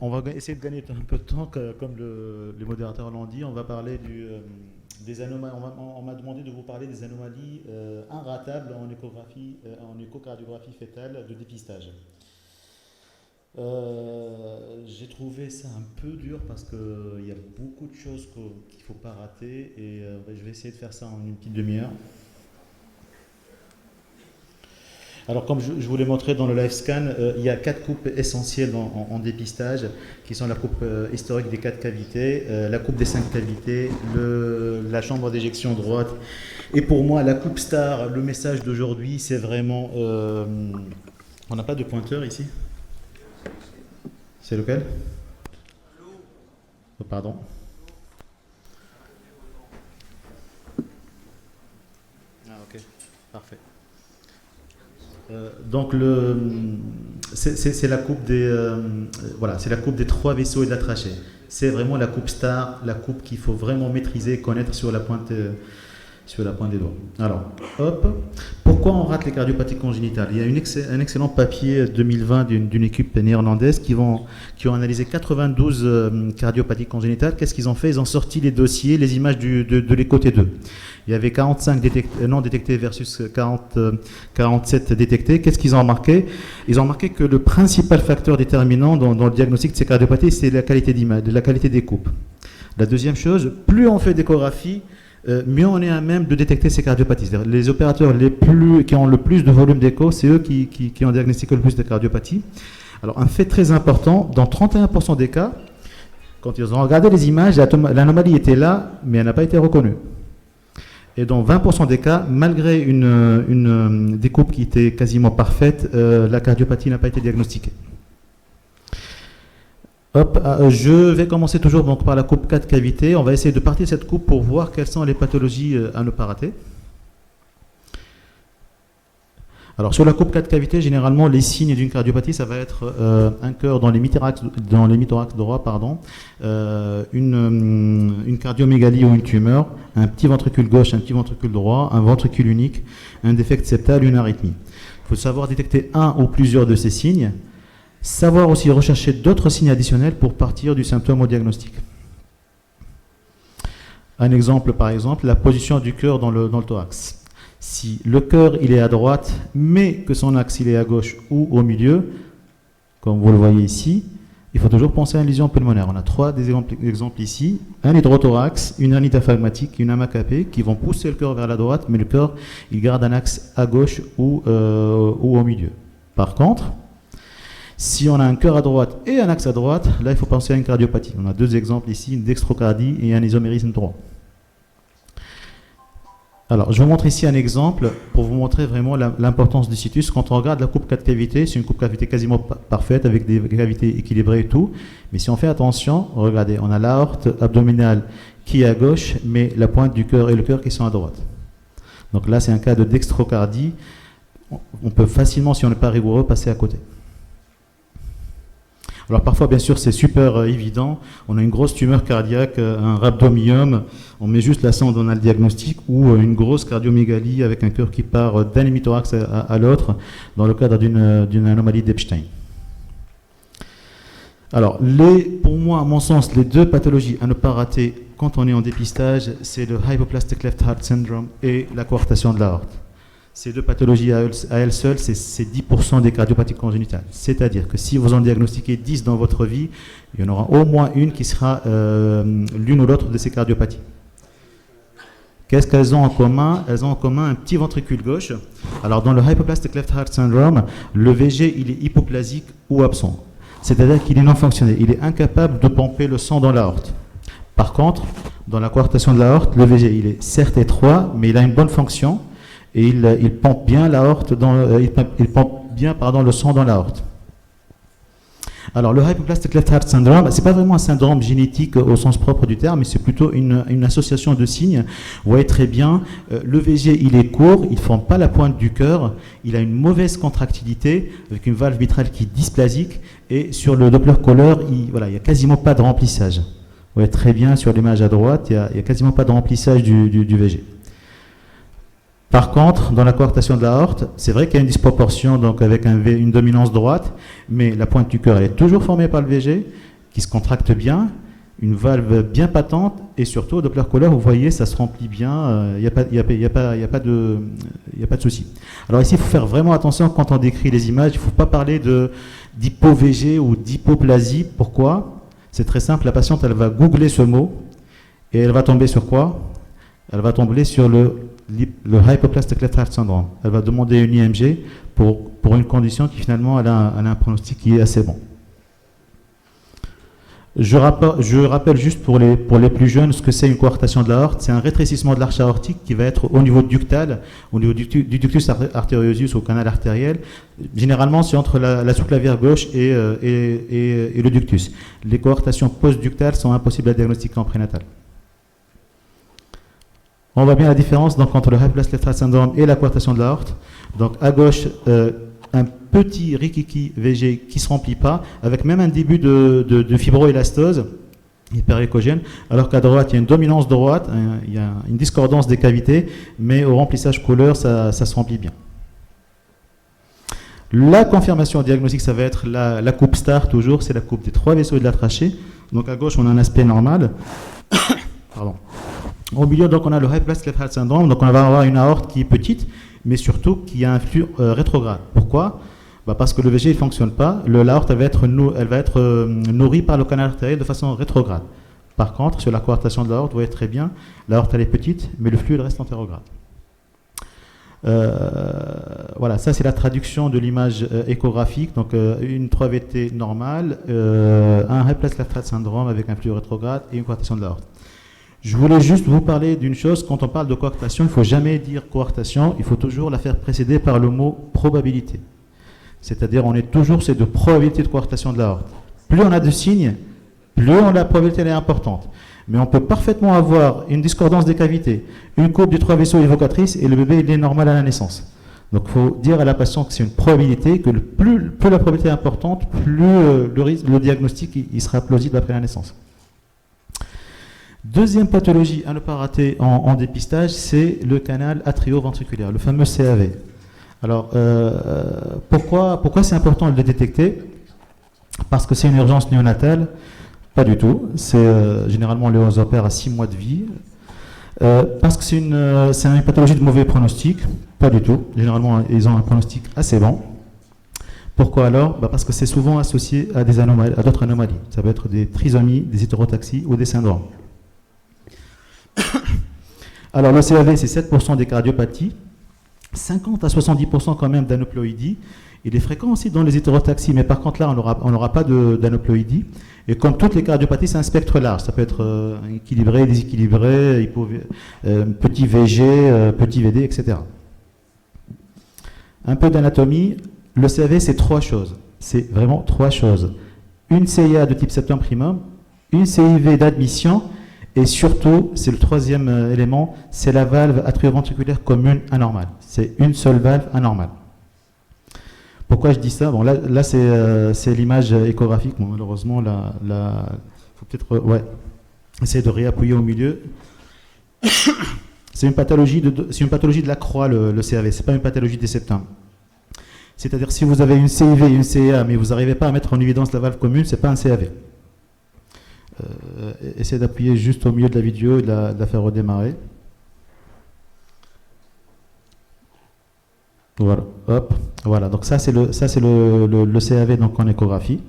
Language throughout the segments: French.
On va essayer de gagner un peu de temps, comme les modérateurs l'ont dit. On va parler des anomalies. On m'a demandé de vous parler des anomalies inratables en échographie, en échocardiographie fœtale de dépistage. J'ai trouvé ça un peu dur parce qu'il y a beaucoup de choses qu'il ne faut pas rater et je vais essayer de faire ça en une petite demi-heure. Alors, comme je vous l'ai montré dans le live scan, il y a 4 coupes essentielles en dépistage, qui sont la coupe historique des 4 cavités, la coupe des 5 cavités, la chambre d'éjection droite. Et pour moi, la coupe star, le message d'aujourd'hui, c'est vraiment... on n'a pas de pointeur ici? C'est lequel? Oh, pardon. Ah, ok, parfait. Donc c'est la coupe voilà, c'est la coupe des 3 vaisseaux et de la trachée. C'est vraiment la coupe star, la coupe qu'il faut vraiment maîtriser, connaître sur la pointe des doigts. Alors, hop. Pourquoi on rate les cardiopathies congénitales? Il y a un excellent papier 2020 d'une équipe néerlandaise qui ont analysé 92 cardiopathies congénitales. Qu'est-ce qu'ils ont fait? Ils ont sorti les dossiers, les images de l'écho T2. Il y avait 45 non détectés versus 47 détectés. Qu'est-ce qu'ils ont remarqué? Ils ont remarqué que le principal facteur déterminant dans le diagnostic de ces cardiopathies, c'est la qualité d'image, la qualité des coupes. La deuxième chose, plus on fait d'échographie, mieux on est à même de détecter ces cardiopathies. C'est-à-dire les opérateurs qui ont le plus de volume d'écho, c'est eux qui ont diagnostiqué le plus de cardiopathies. Alors, un fait très important, dans 31% des cas, quand ils ont regardé les images, l'anomalie était là, mais elle n'a pas été reconnue. Et dans 20% des cas, malgré une découpe qui était quasiment parfaite, la cardiopathie n'a pas été diagnostiquée. Hop, je vais commencer toujours donc par la coupe 4 cavités. On va essayer de partir de cette coupe pour voir quelles sont les pathologies à ne pas rater. Alors sur la coupe 4 cavités, généralement les signes d'une cardiopathie, ça va être un cœur dans l'hémithorax droit, une cardiomégalie ou une tumeur, un petit ventricule gauche, un petit ventricule droit, un ventricule unique, un défect septal, une arythmie. Il faut savoir détecter un ou plusieurs de ces signes. Savoir aussi rechercher d'autres signes additionnels pour partir du symptôme au diagnostic. Un exemple, par exemple, la position du cœur dans le thorax. Si le cœur il est à droite, mais que son axe il est à gauche ou au milieu, comme vous le voyez ici, il faut toujours penser à une lésion pulmonaire. On a 3 exemples ici, un hydrothorax, une hernie diaphragmatique, une AMACAP, qui vont pousser le cœur vers la droite, mais le cœur il garde un axe à gauche ou au milieu. Par contre, si on a un cœur à droite et un axe à droite, là il faut penser à une cardiopathie. On a 2 exemples ici, une dextrocardie et un isomérisme droit. Alors, je vous montre ici un exemple pour vous montrer vraiment l'importance du situs. Quand on regarde la coupe 4 cavités, c'est une coupe cavité quasiment parfaite avec des cavités équilibrées et tout. Mais si on fait attention, regardez, on a l'aorte abdominale qui est à gauche, mais la pointe du cœur et le cœur qui sont à droite. Donc là, c'est un cas de dextrocardie. On peut facilement, si on n'est pas rigoureux, passer à côté. Alors parfois, bien sûr, c'est super évident. On a une grosse tumeur cardiaque, un rhabdomyome, on met juste la sonde, on a le diagnostic, ou une grosse cardiomégalie avec un cœur qui part d'un hémithorax à l'autre, dans le cadre d'une anomalie d'Epstein. Alors, pour moi, à mon sens, les 2 pathologies à ne pas rater quand on est en dépistage, c'est le hypoplastic left heart syndrome et la coarctation de l'aorte. Ces 2 pathologies à elles seules, c'est 10% des cardiopathies congénitales. C'est-à-dire que si vous en diagnostiquez 10 dans votre vie, il y en aura au moins une qui sera l'une ou l'autre de ces cardiopathies. Qu'est-ce qu'elles ont en commun? Elles ont en commun un petit ventricule gauche. Alors dans le hypoplastic left heart syndrome, le VG il est hypoplasique ou absent. C'est-à-dire qu'il est non fonctionnel. Il est incapable de pomper le sang dans l'aorte. Par contre, dans la coarctation de l'aorte, le VG il est certes étroit, mais il a une bonne fonction. Et il pompe bien le sang dans l'aorte. Alors, le hypoplastic left heart syndrome, ce n'est pas vraiment un syndrome génétique au sens propre du terme, mais c'est plutôt une association de signes. Vous voyez très bien, le VG, il est court, il ne forme pas la pointe du cœur, il a une mauvaise contractilité, avec une valve mitrale qui est dysplasique, et sur le Doppler Caller, il n'y a quasiment pas de remplissage. Vous voyez très bien, sur l'image à droite, il n'y a quasiment pas de remplissage du VG. Par contre, dans la coarctation de l'aorte, c'est vrai qu'il y a une disproportion donc avec une dominance droite, mais la pointe du cœur elle est toujours formée par le VG, qui se contracte bien, une valve bien patente, et surtout, au Doppler couleur, vous voyez, ça se remplit bien, il n'y a pas de souci. Alors ici, il faut faire vraiment attention quand on décrit les images, il ne faut pas parler d'hypo-VG ou d'hypoplasie. Pourquoi? C'est très simple, la patiente, elle va googler ce mot, et elle va tomber sur quoi? Elle va tomber sur le hypoplastic left heart syndrome. Elle va demander une IMG pour une condition qui finalement elle a un pronostic qui est assez bon. Je rappelle juste pour les plus jeunes ce que c'est une coarctation de l'aorte. C'est un rétrécissement de l'arche aortique qui va être au niveau ductal, au niveau du ductus arteriosus au canal artériel. Généralement, c'est entre la sous-clavière gauche et le ductus. Les coarctations post-ductales sont impossibles à diagnostiquer en prénatal. On voit bien la différence donc, entre le hypoplastic left heart syndrome et la coarctation de l'aorte. Donc à gauche, un petit rikiki VG qui ne se remplit pas, avec même un début de fibroélastose hyperéchogène, alors qu'à droite, il y a une dominance droite, il y a une discordance des cavités, mais au remplissage couleur, ça se remplit bien. La confirmation diagnostique, ça va être la coupe STAR, toujours, c'est la coupe des 3 vaisseaux de la trachée. Donc à gauche, on a un aspect normal. Pardon. Au milieu, donc, on a le hypoplastic left heart syndrome, donc on va avoir une aorte qui est petite, mais surtout qui a un flux rétrograde. Pourquoi? Parce que le VG ne fonctionne pas, l'aorte elle va être nourrie par le canal artériel de façon rétrograde. Par contre, sur la coarctation de l'aorte, vous voyez très bien, l'aorte elle est petite, mais le flux il reste antérograde. Voilà, ça c'est la traduction de l'image échographique, donc une 3VT normale, un hypoplastic left heart syndrome avec un flux rétrograde et une coarctation de l'aorte. Je voulais juste vous parler d'une chose, quand on parle de coarctation, il ne faut jamais dire coarctation, il faut toujours la faire précéder par le mot probabilité. C'est-à-dire, on est toujours sur de probabilité de coarctation de l'aorte. Plus on a de signes, plus la probabilité est importante. Mais on peut parfaitement avoir une discordance des cavités, une coupe des 3 vaisseaux évocatrices et le bébé il est normal à la naissance. Donc il faut dire à la patiente que c'est une probabilité, que plus la probabilité est importante, plus le diagnostic il sera plausible après la naissance. Deuxième pathologie à ne pas rater en dépistage, c'est le canal atrioventriculaire, le fameux CAV. Alors, pourquoi c'est important de le détecter? Parce que c'est une urgence néonatale? Pas du tout. Généralement, on les opère à 6 mois de vie. Parce que c'est une pathologie de mauvais pronostic? Pas du tout. Généralement, ils ont un pronostic assez bon. Pourquoi alors? Parce que c'est souvent associé à d'autres anomalies. Ça peut être des trisomies, des hétérotaxies ou des syndromes. Alors, le CAV, c'est 7% des cardiopathies, 50 à 70% quand même d'aneuploïdie. Il est fréquent aussi dans les hétérotaxies, mais par contre là, on n'aura pas d'aneuploïdie. Et comme toutes les cardiopathies, c'est un spectre large. Ça peut être équilibré, déséquilibré, petit VG, petit VD, etc. Un peu d'anatomie. Le CAV, c'est 3 choses. C'est vraiment 3 choses. Une CIA de type septum primum, une CIV d'admission, et surtout, c'est le 3e élément, c'est la valve atrioventriculaire commune anormale. C'est une seule valve anormale. Pourquoi je dis ça? Bon, là c'est l'image échographique. Bon, malheureusement, faut peut-être essayer de réappuyer au milieu. C'est une pathologie de la croix, le CAV. C'est pas une pathologie des septums. C'est-à-dire, si vous avez une CIV et une CA, mais vous n'arrivez pas à mettre en évidence la valve commune, c'est pas un CAV. Essayez d'appuyer juste au milieu de la vidéo et de la faire redémarrer. Voilà, hop, voilà. Donc ça c'est le CAV donc en échographie.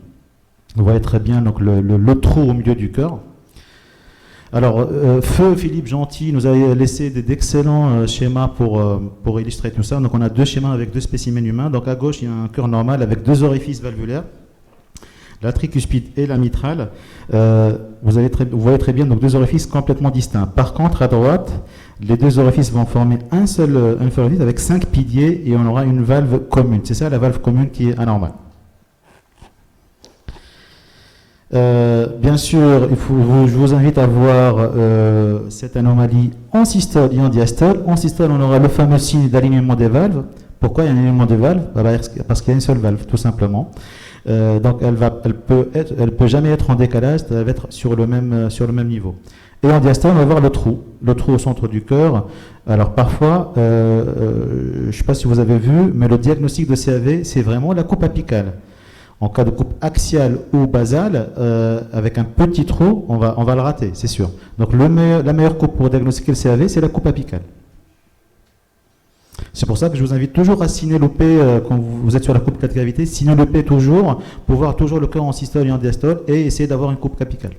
Vous voyez très bien donc le trou au milieu du cœur. Alors Feu Philippe Gentil nous a laissé d'excellents schémas pour illustrer tout ça. Donc on a 2 schémas avec 2 spécimens humains. Donc à gauche il y a un cœur normal avec 2 orifices valvulaires, la tricuspide et la mitrale. Vous voyez très bien donc 2 orifices complètement distincts. Par contre, à droite, les 2 orifices vont former un seul orifice avec 5 piliers et on aura une valve commune. C'est ça la valve commune qui est anormale. Bien sûr, je vous invite à voir cette anomalie en systole et en diastole. En systole, on aura le fameux signe d'alignement des valves. Pourquoi il y a un alignement des valves? Parce qu'il y a une seule valve, tout simplement. Donc elle peut jamais être en décalage, elle va être sur le même niveau. Et en diastole, on va voir le trou au centre du cœur. Alors parfois, je ne sais pas si vous avez vu, mais le diagnostic de CAV, c'est vraiment la coupe apicale. En cas de coupe axiale ou basale, avec un petit trou, on va le rater, c'est sûr. Donc la meilleure coupe pour diagnostiquer le CAV, c'est la coupe apicale. C'est pour ça que je vous invite toujours à synéloper quand vous êtes sur la coupe 4 cavités, synéloper toujours pour voir toujours le cœur en systole et en diastole et essayer d'avoir une coupe apicale.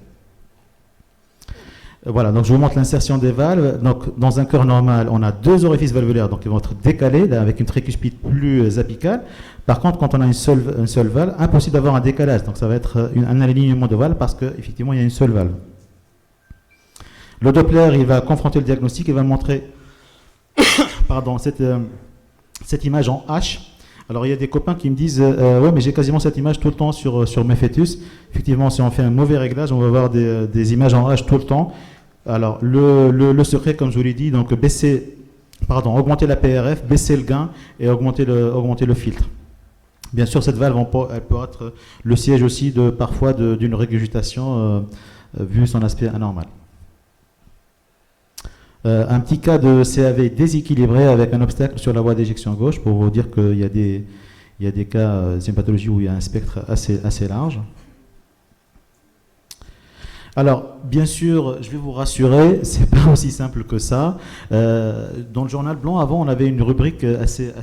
Voilà, donc je vous montre l'insertion des valves. Donc, dans un cœur normal, on a deux orifices valvulaires, donc ils vont être décalés là, avec une tricuspide plus apicale. Par contre, quand on a une seule valve, impossible d'avoir un décalage. Donc ça va être un alignement de valve parce qu'effectivement, il y a une seule valve. Le Doppler, il va confronter le diagnostic et va montrer pardon, cette image en H. Alors il y a des copains qui me disent ouais, mais j'ai quasiment cette image tout le temps sur mes fœtus. Effectivement, si on fait un mauvais réglage, on va avoir des images en H tout le temps. Alors le secret, comme je vous l'ai dit, donc augmenter la PRF, baisser le gain et augmenter le filtre. Bien sûr, cette valve, elle peut être le siège aussi parfois d'une régurgitation vu son aspect anormal. Un petit cas de CAV déséquilibré avec un obstacle sur la voie d'éjection gauche pour vous dire qu'il y a des cas, c'est une pathologie où il y a un spectre assez large. Alors, bien sûr, je vais vous rassurer, c'est pas aussi simple que ça. Dans le journal blanc, avant, on avait une rubrique assez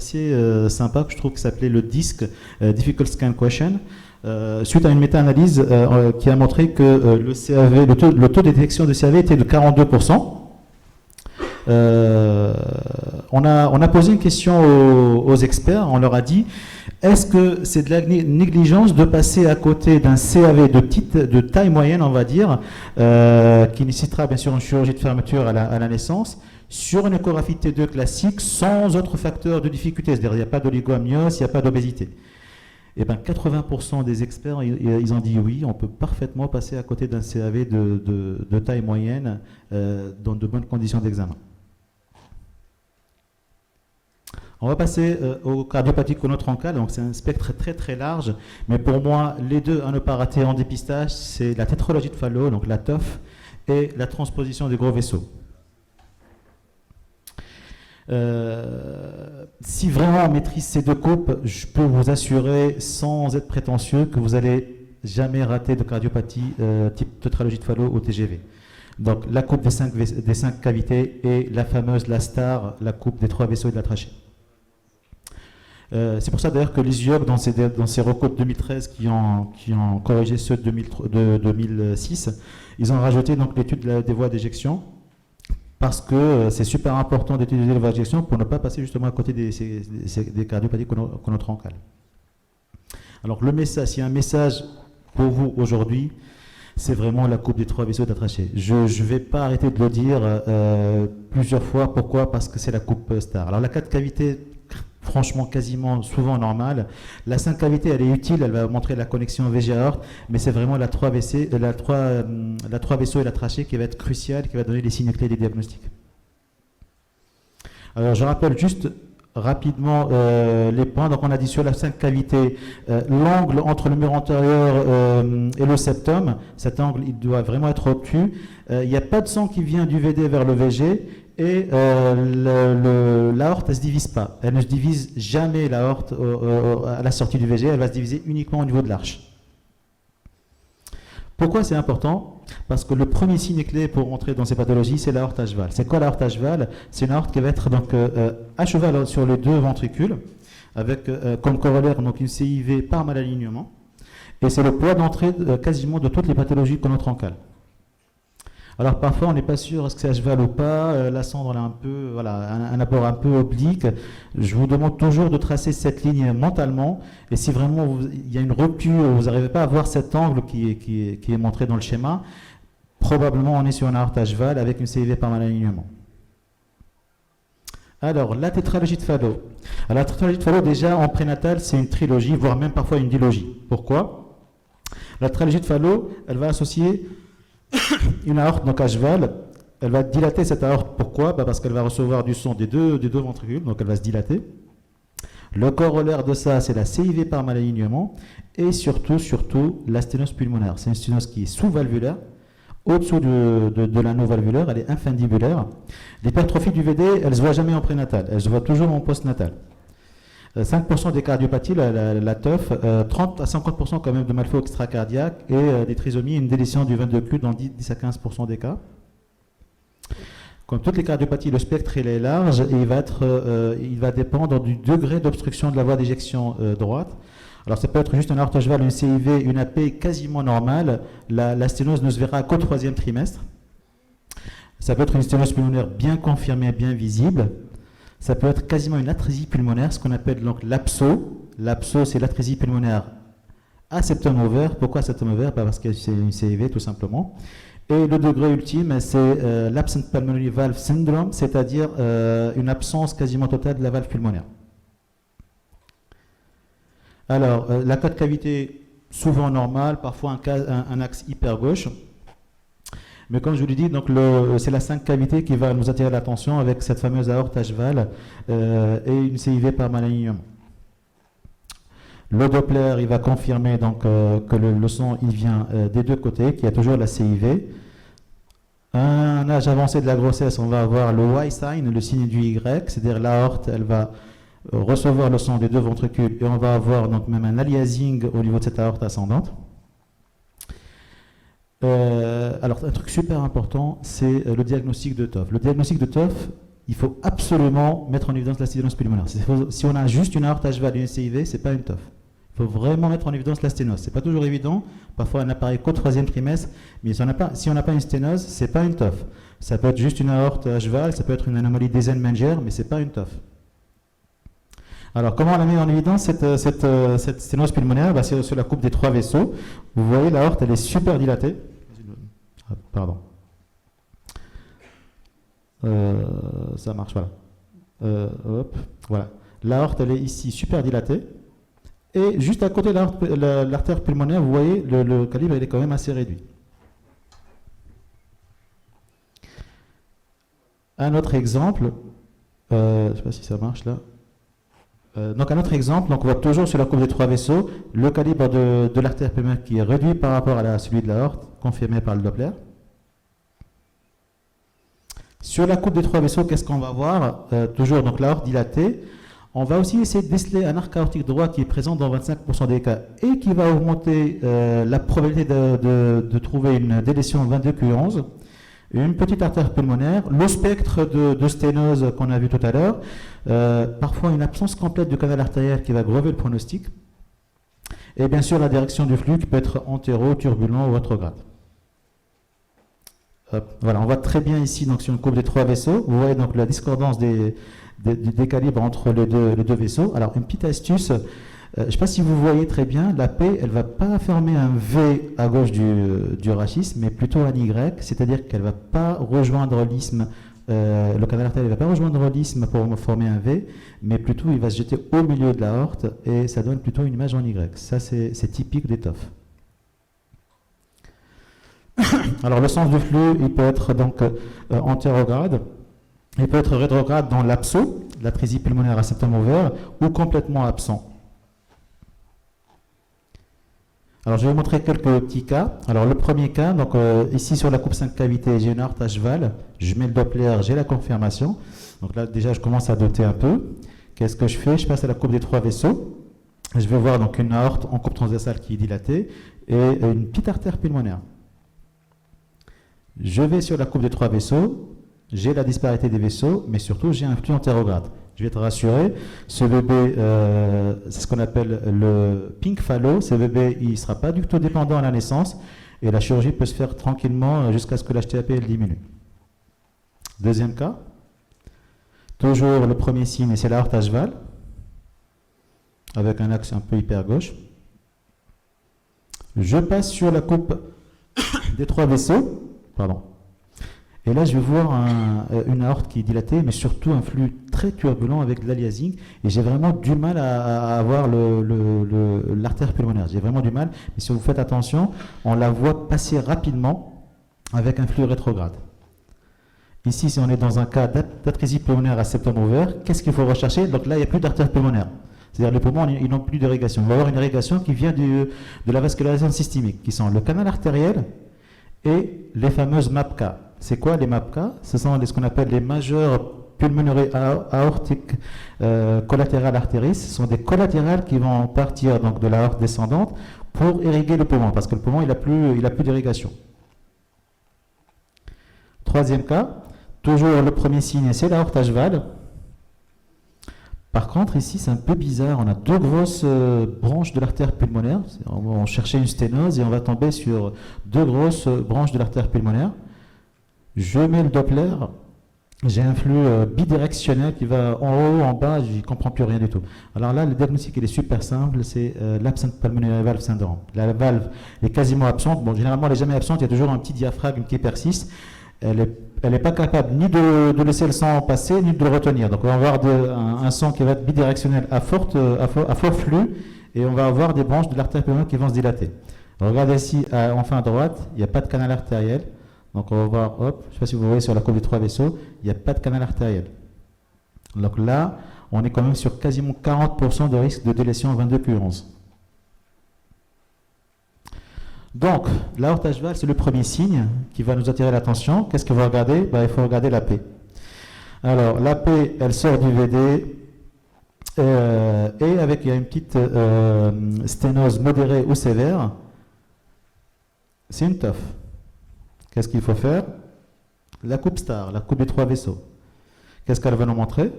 sympa que je trouve qui s'appelait le DISC, Difficult Scan Question. Suite à une méta-analyse qui a montré que le taux de détection de CAV était de 42%. On a posé une question aux experts, on leur a dit est-ce que c'est de la négligence de passer à côté d'un CAV de taille moyenne, on va dire, qui nécessitera bien sûr une chirurgie de fermeture à la naissance, sur une échographie T2 classique sans autre facteur de difficulté, c'est-à-dire il n'y a pas d'oligoamnios, il n'y a pas d'obésité. Et bien 80% des experts, ils ont dit oui, on peut parfaitement passer à côté d'un CAV de taille moyenne dans de bonnes conditions d'examen. On va passer aux cardiopathies conotroncales, donc c'est un spectre très très large, mais pour moi, les deux à ne pas rater en dépistage, c'est la tétralogie de Fallot, donc la TOF, et la transposition des gros vaisseaux. Si vraiment on maîtrise ces deux coupes, je peux vous assurer, sans être prétentieux, que vous n'allez jamais rater de cardiopathie type tétralogie de Fallot ou TGV. Donc la coupe des 5 cavités et la fameuse, la star, la coupe des 3 vaisseaux et de la trachée. C'est pour ça d'ailleurs que les UOC, dans ces recos de 2013 qui ont corrigé ceux de 2006, ils ont rajouté donc l'étude des voies d'éjection, parce que c'est super important d'étudier les voies d'éjection pour ne pas passer justement à côté des cardiopathies conotroncales. Alors le message, s'il y a un message pour vous aujourd'hui, c'est vraiment la coupe des 3 vaisseaux de la trachée. Je ne vais pas arrêter de le dire plusieurs fois. Pourquoi? Parce que c'est la coupe star. Alors la 4 cavités, franchement quasiment souvent normale. La 5 cavités, elle est utile, elle va montrer la connexion VG-aorte, mais c'est vraiment la 3 vaisseaux et la trachée qui va être cruciale, qui va donner les signes clés des diagnostics. Alors je rappelle juste rapidement les points. Donc on a dit sur la 5 cavités, l'angle entre le mur antérieur et le septum, cet angle il doit vraiment être obtus. Il n'y a pas de sang qui vient du VD vers le VG. Et l'aorte, elle ne se divise pas. Elle ne se divise jamais, l'aorte, à la sortie du VG. Elle va se diviser uniquement au niveau de l'arche. Pourquoi c'est important? Parce que le premier signe clé pour entrer dans ces pathologies, c'est l'aorte à cheval. C'est quoi l'aorte à cheval? C'est une aorte qui va être donc, à cheval sur les deux ventricules, avec comme corollaire donc, une CIV par malalignement. Et c'est le poids d'entrée quasiment de toutes les pathologies conotroncales. Alors parfois on n'est pas sûr est-ce que c'est à cheval ou pas, la cendre a un apport un peu oblique. Je vous demande toujours de tracer cette ligne mentalement, et si vraiment il y a une rupture, vous n'arrivez pas à voir cet angle qui est montré dans le schéma, probablement on est sur une aorte à cheval avec une CIV par malalignement. Alors la tétralogie de Fallot. Alors la tétralogie de Fallot déjà en prénatal c'est une trilogie, voire même parfois une dilogie. Pourquoi? La tétralogie de Fallot, elle va associer une aorte donc à cheval, elle va dilater cette aorte. Pourquoi? Parce qu'elle va recevoir du sang des deux ventricules, donc elle va se dilater. Le corollaire de ça, c'est la CIV par malalignement et surtout la sténose pulmonaire. C'est une sténose qui est sous-valvulaire, au-dessous de l'anneau valvulaire, elle est infundibulaire. L'hypertrophie du VD, elle ne se voit jamais en prénatal, elle se voit toujours en postnatal. 5% des cardiopathies, la TEUF, 30 à 50% quand même de malfo extracardiaque et des trisomies, une délétion du 22Q dans 10 à 15% des cas. Comme toutes les cardiopathies, le spectre il est large et il va dépendre du degré d'obstruction de la voie d'éjection droite. Alors ça peut être juste un aorte valve, une CIV, une AP quasiment normale. La sténose ne se verra qu'au 3e trimestre. Ça peut être une sténose pulmonaire bien confirmée, bien visible. Ça peut être quasiment une atrésie pulmonaire, ce qu'on appelle donc l'APSO. L'APSO, c'est l'atrésie pulmonaire à septum ouvert. Pourquoi septum ouvert? Parce que c'est une CIV, tout simplement. Et le degré ultime, c'est l'absent pulmonary valve syndrome, c'est-à-dire une absence quasiment totale de la valve pulmonaire. Alors, la cas de cavité, souvent normale, parfois un axe hyper-gauche. Mais comme je vous l'ai dit, c'est la 5 cavité qui va nous attirer l'attention avec cette fameuse aorte H-valve et une CIV par malalignement. Le Doppler, il va confirmer donc, que le son il vient des deux côtés, qu'il y a toujours la CIV. À un âge avancé de la grossesse, on va avoir le Y-sign, le signe du Y, c'est-à-dire l'aorte, elle va recevoir le son des deux ventricules et on va avoir donc même un aliasing au niveau de cette aorte ascendante. Alors, un truc super important, c'est le diagnostic de TOF. Le diagnostic de TOF, il faut absolument mettre en évidence la sténose pulmonaire. Si on a juste une aorte H-valve et une CIV, c'est pas une TOF. Il faut vraiment mettre en évidence la sténose. C'est pas toujours évident. Parfois, elle n'apparaît qu'au 3e trimestre. Mais si on n'a pas une sténose, c'est pas une TOF. Ça peut être juste une aorte H-valve, ça peut être une anomalie d'Eisenmenger, mais c'est pas une TOF. Alors, comment on a mis en évidence cette sténose pulmonaire? C'est sur la coupe des 3 vaisseaux. Vous voyez, l'aorte, elle est super dilatée. Pardon. Ça marche, voilà. Voilà. L'aorte, elle est ici super dilatée. Et juste à côté de l'artère pulmonaire, vous voyez, le calibre, il est quand même assez réduit. Un autre exemple, je ne sais pas si ça marche là. Donc un autre exemple, donc on voit toujours sur la courbe des 3 vaisseaux, le calibre de l'artère pulmonaire qui est réduit par rapport à celui de l'aorte, confirmé par le Doppler. Sur la courbe des 3 vaisseaux, qu'est-ce qu'on va voir? Toujours donc l'aorte dilatée. On va aussi essayer de déceler un arc aortique droit qui est présent dans 25% des cas et qui va augmenter la probabilité de trouver une délétion 22Q11. Une petite artère pulmonaire, le spectre de sténose qu'on a vu tout à l'heure, parfois une absence complète du canal artériel qui va grever le pronostic, et bien sûr la direction du flux qui peut être antéro, turbulent ou rétrograde. Voilà, on voit très bien ici donc, sur une courbe des 3 vaisseaux, vous voyez donc la discordance des calibres entre les deux vaisseaux. Alors une petite astuce, je ne sais pas si vous voyez très bien, la P, elle ne va pas former un V à gauche du rachis, mais plutôt un Y, c'est-à-dire qu'elle ne va pas rejoindre l'isthme, le canal artériel ne va pas rejoindre l'isthme pour former un V, mais plutôt il va se jeter au milieu de l'aorte et ça donne plutôt une image en Y. Ça, c'est typique des TOF. Alors le sens du flux, il peut être donc antérograde, il peut être rétrograde dans l'abso, l'atrésie pulmonaire à septum ouvert, ou complètement absent. Alors, je vais vous montrer quelques petits cas. Alors, le premier cas, donc ici sur la coupe 5 cavités, j'ai une aorte H-valve, je mets le Doppler, j'ai la confirmation. Donc là, déjà, je commence à doter un peu. Qu'est-ce que je fais? Je passe à la coupe des 3 vaisseaux. Je vais voir donc une aorte en coupe transversale qui est dilatée et une petite artère pulmonaire. Je vais sur la coupe des 3 vaisseaux, j'ai la disparité des vaisseaux, mais surtout, j'ai un flux antérograde. Je vais être rassuré, ce bébé, c'est ce qu'on appelle le pink fallow. Ce bébé, il ne sera pas du tout dépendant à la naissance et la chirurgie peut se faire tranquillement jusqu'à ce que l'HTAP diminue. Deuxième cas, toujours le premier signe, c'est l'aorte H-valve, avec un axe un peu hyper gauche. Je passe sur la coupe des 3 vaisseaux, pardon. Et là, je vais voir une aorte qui est dilatée, mais surtout un flux très turbulent avec de l'aliasing. Et j'ai vraiment du mal à avoir l'artère pulmonaire. J'ai vraiment du mal. Mais si vous faites attention, on la voit passer rapidement avec un flux rétrograde. Ici, si on est dans un cas d'atrésie pulmonaire à septum ouvert, qu'est-ce qu'il faut rechercher? Donc là, il n'y a plus d'artère pulmonaire. C'est-à-dire les poumons, ils n'ont plus d'irrigation. On va avoir une irrigation qui vient de la vascularisation systémique, qui sont le canal artériel et les fameuses MAPK. C'est quoi les MAPK? Ce sont ce qu'on appelle les majeurs pulmonary aortic collateral arteries. Ce sont des collatérales qui vont partir donc de l'aorte descendante pour irriguer le poumon, parce que le poumon il a plus d'irrigation. Troisième cas, toujours le premier signe, c'est l'aorte Ashval. Par contre, ici, c'est un peu bizarre. On a deux grosses branches de l'artère pulmonaire. On cherchait une sténose et on va tomber sur deux grosses branches de l'artère pulmonaire. Je mets le Doppler. J'ai un flux bidirectionnel qui va en haut, en bas. Je ne comprends plus rien du tout. Alors là, le diagnostic, il est super simple. C'est l'absent pulmonary valve syndrome. La valve est quasiment absente. Bon, généralement, elle n'est jamais absente. Il y a toujours un petit diaphragme qui persiste. Elle n'est pas capable ni de laisser le sang passer, ni de le retenir. Donc on va avoir un sang qui va être bidirectionnel à fort flux, et on va avoir des branches de l'artère pulmonaire qui vont se dilater. Regardez ici, en fin à droite, il n'y a pas de canal artériel. Donc on va voir, hop, je ne sais pas si vous voyez sur la courbe des trois vaisseaux, il n'y a pas de canal artériel. Donc là, on est quand même sur quasiment 40% de risque de délétion 22Q11. Donc, l'aorte Ashval, c'est le premier signe qui va nous attirer l'attention. Qu'est-ce qu'il faut regarder? Il faut regarder l'AP. Alors, l'AP, elle sort du VD et avec il y a une petite sténose modérée ou sévère. C'est une TOF. Qu'est-ce qu'il faut faire? La coupe STAR, la coupe des trois vaisseaux. Qu'est-ce qu'elle va nous montrer?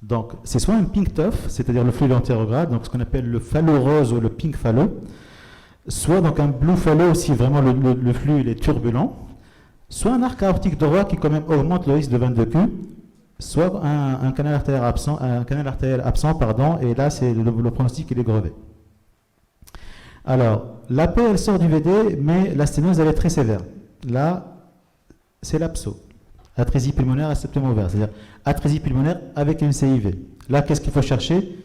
Donc, c'est soit un pink TOF, c'est-à-dire le flux antérograde, donc ce qu'on appelle le phallo rose ou le pink phallo, soit donc un blue phallo si vraiment le flux il est turbulent, soit un arc aortique droit qui quand même augmente le risque de 22Q, soit un canal artériel absent, et là c'est le pronostic il est grevé. Alors, l'AP elle sort du VD, mais la sténose elle est très sévère. Là, c'est l'abso, atrésie pulmonaire à septum ouvert, c'est-à-dire atrésie pulmonaire avec une CIV. Là, qu'est-ce qu'il faut chercher?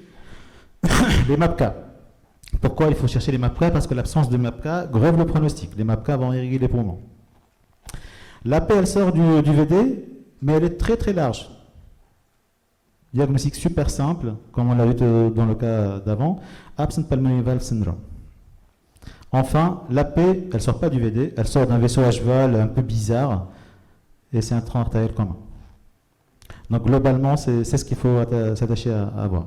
Les MAPK. Pourquoi il faut chercher les MAPK? Parce que l'absence de MAPK grève le pronostic. Les MAPK vont irriguer les poumons. L'AP, elle sort du VD, mais elle est très très large. Diagnostic super simple, comme on l'a vu dans le cas d'avant, absent pulmonary valve syndrome. Enfin, l'AP, elle ne sort pas du VD, elle sort d'un vaisseau Ashval un peu bizarre, et c'est un tronc artériel commun. Donc globalement, c'est ce qu'il faut s'attacher à avoir.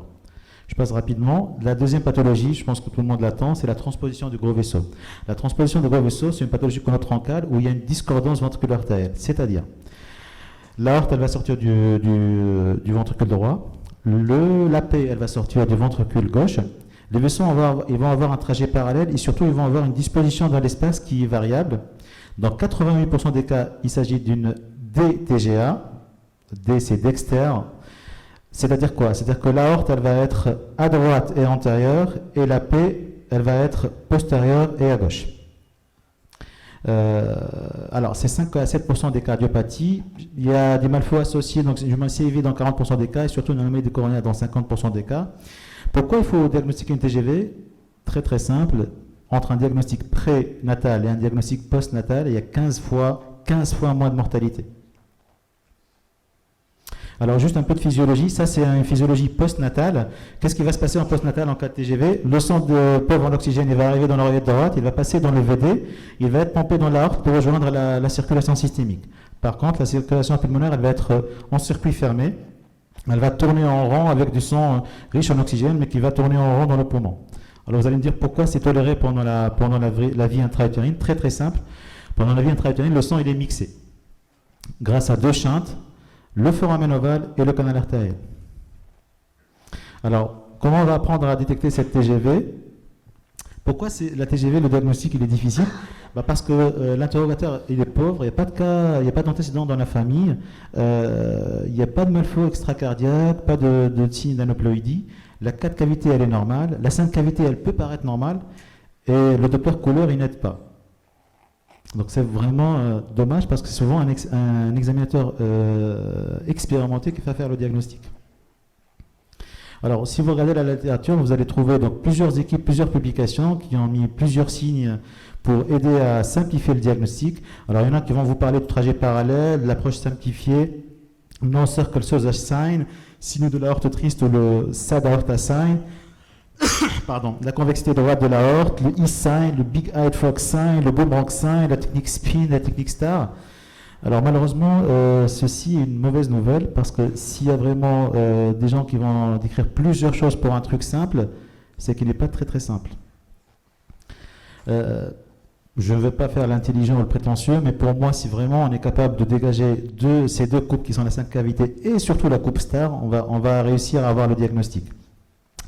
Je passe rapidement. La deuxième pathologie, je pense que tout le monde l'attend, c'est la transposition du gros vaisseau. La transposition du gros vaisseau, c'est une pathologie conotroncale où il y a une discordance ventriculaire artérielle. C'est-à-dire, l'aorte, elle va sortir du ventricule droit. L'AP, elle va sortir du ventricule gauche. Les vaisseaux, ils vont avoir un trajet parallèle et surtout, ils vont avoir une disposition dans l'espace qui est variable. Dans 88% des cas, il s'agit d'une DTGA. D, c'est Dexter. C'est-à-dire quoi? C'est-à-dire que l'aorte, elle va être à droite et antérieure, et la P, elle va être postérieure et à gauche. Alors, c'est 5 à 7% des cardiopathies. Il y a des malfos associés, donc je m'en CIV dans 40% des cas, et surtout une anomalie des coronaires dans 50% des cas. Pourquoi il faut diagnostiquer une TGV? Très très simple. Entre un diagnostic prénatal et un diagnostic postnatal, il y a 15 fois moins de mortalité. Alors juste un peu de physiologie, ça c'est une physiologie postnatale. Qu'est-ce qui va se passer en postnatal en cas de TGV? Le sang pauvre en oxygène, il va arriver dans l'oreillette droite, il va passer dans le VD, il va être pompé dans l'aorte pour rejoindre la circulation systémique. Par contre, la circulation pulmonaire, elle va être en circuit fermé, elle va tourner en rond avec du sang riche en oxygène, mais qui va tourner en rond dans le poumon. Alors vous allez me dire pourquoi c'est toléré pendant la vie intra-utérine? Très très simple. Pendant la vie intra-utérine, le sang il est mixé grâce à deux shunts, le foramen ovale et le canal artériel. Alors, comment on va apprendre à détecter cette TGV? Pourquoi la TGV, le diagnostic, il est difficile? Parce que l'interrogateur, il est pauvre, il n'y a pas de cas, il n'y a pas d'antécédent dans la famille, il n'y a pas de malfo extracardiaque, pas de signe d'aneuploïdie, la 4 cavité, elle est normale, la 5 cavité, elle peut paraître normale, et le Doppler couleur, il n'aide pas. Donc c'est vraiment dommage parce que c'est souvent un examinateur expérimenté qui va faire le diagnostic. Alors si vous regardez la littérature, vous allez trouver donc plusieurs équipes, plusieurs publications qui ont mis plusieurs signes pour aider à simplifier le diagnostic. Alors il y en a qui vont vous parler de trajet parallèle, de l'approche simplifiée, non-circle sausage sign, signe de l'aorte triste ou le sad aorta sign. pardon, la convexité droite de l'aorte, le E-sign, le Big Eyed Frog sign, le Boomerang sign, la technique spin, la technique star. Alors malheureusement, ceci est une mauvaise nouvelle parce que s'il y a vraiment des gens qui vont décrire plusieurs choses pour un truc simple, c'est qu'il n'est pas très très simple. Je ne vais pas faire l'intelligent ou le prétentieux, mais pour moi, si vraiment on est capable de dégager ces deux coupes qui sont la 5 cavités et surtout la coupe star, on va réussir à avoir le diagnostic.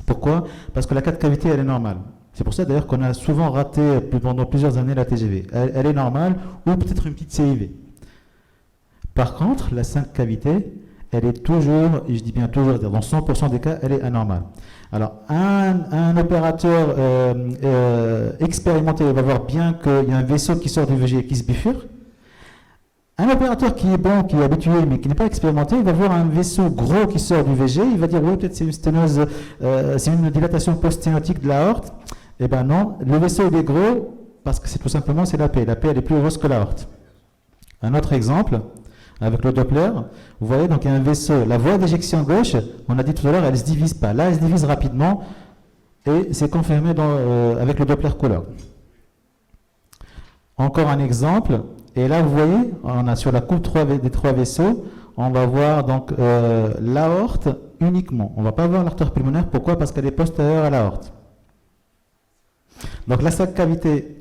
Pourquoi? Parce que la 4 cavités, elle est normale. C'est pour ça d'ailleurs qu'on a souvent raté pendant plusieurs années la TGV. Elle est normale ou peut-être une petite CIV. Par contre, la 5 cavités, elle est toujours, et je dis bien toujours, dans 100% des cas, elle est anormale. Alors, un opérateur expérimenté va voir bien qu'il y a un vaisseau qui sort du VG et qui se bifurque. Un opérateur qui est bon, qui est habitué, mais qui n'est pas expérimenté, il va voir un vaisseau gros qui sort du VG, il va dire, oui, peut-être c'est une sténose, c'est une dilatation post-sténotique de l'aorte. Eh bien non, le vaisseau il est gros parce que c'est tout simplement c'est la paix. La paix elle est plus grosse que l'aorte. Un autre exemple, avec le Doppler, vous voyez donc il y a un vaisseau, la voie d'éjection gauche, on a dit tout à l'heure, elle ne se divise pas. Là, elle se divise rapidement et c'est confirmé avec le Doppler Color. Encore un exemple, et là vous voyez, on a sur la coupe des 3 vaisseaux, on va voir donc l'aorte uniquement. On ne va pas voir l'artère pulmonaire, pourquoi? Parce qu'elle est postérieure à l'aorte. Donc la 5 cavités,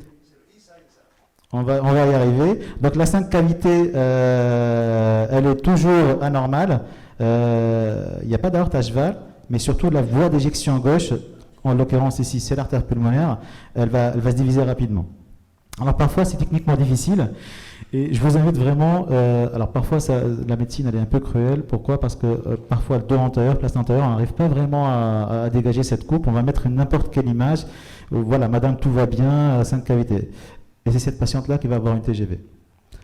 on va y arriver. Donc la 5 cavités, elle est toujours anormale. Il n'y a pas d'aorte à cheval, mais surtout la voie d'éjection gauche, en l'occurrence ici c'est l'artère pulmonaire, elle va se diviser rapidement. Alors parfois c'est techniquement difficile et je vous invite vraiment, alors parfois la médecine elle est un peu cruelle, pourquoi? Parce que parfois le dos antérieur, place antérieure, on n'arrive pas vraiment à dégager cette coupe, on va mettre n'importe quelle image, voilà madame tout va bien, 5 cavités. Et c'est cette patiente-là qui va avoir une TGV.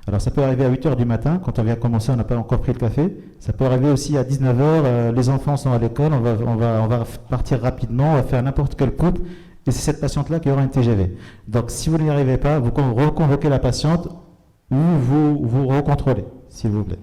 Alors ça peut arriver à 8h du matin, quand on vient commencer, on n'a pas encore pris le café. Ça peut arriver aussi à 19h, les enfants sont à l'école, on va partir rapidement, on va faire n'importe quelle coupe, et c'est cette patiente-là qui aura une TGV. Donc si vous n'y arrivez pas, vous reconvoquez la patiente ou vous recontrôlez, s'il vous plaît.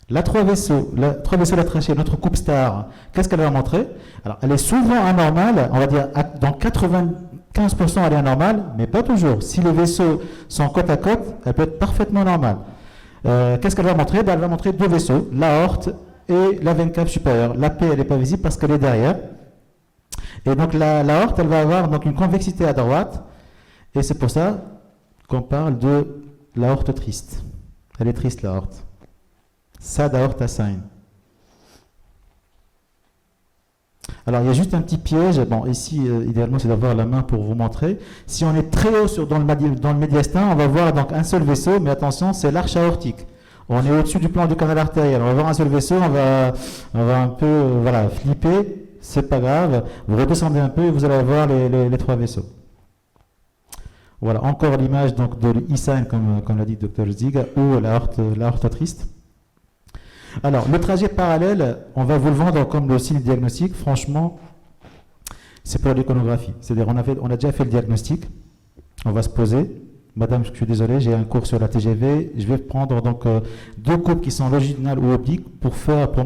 La 3 vaisseaux, la trachée, notre coupe star, qu'est-ce qu'elle va montrer? Alors elle est souvent anormale, on va dire dans 95% elle est anormale, mais pas toujours. Si les vaisseaux sont côte à côte, elle peut être parfaitement normale. Qu'est-ce qu'elle va montrer? Elle va montrer 2 vaisseaux, l'aorte et la veine cave supérieure. La P, elle n'est pas visible parce qu'elle est derrière. Et donc l'aorte, elle va avoir donc une convexité à droite. Et c'est pour ça qu'on parle de l'aorte triste. Elle est triste, l'aorte. Sad aorta sign. Alors il y a juste un petit piège, bon ici idéalement c'est d'avoir la main pour vous montrer. Si on est très haut dans le médiastin, on va voir donc un seul vaisseau, mais attention c'est l'arche aortique. On est au-dessus du plan du canal artériel, on va voir un seul vaisseau, on va un peu flipper, c'est pas grave, vous redescendez un peu et vous allez voir les 3 vaisseaux. Voilà, encore l'image donc de l'E-sign comme l'a dit le Dr Zig, ou l'aorte triste. Alors, le trajet parallèle, on va vous le vendre comme le signe diagnostic. Franchement, c'est pour l'iconographie. C'est-à-dire, on a déjà fait le diagnostic. On va se poser. Madame, je suis désolé, j'ai un cours sur la TGV. Je vais prendre donc 2 coupes qui sont longitudinales ou obliques pour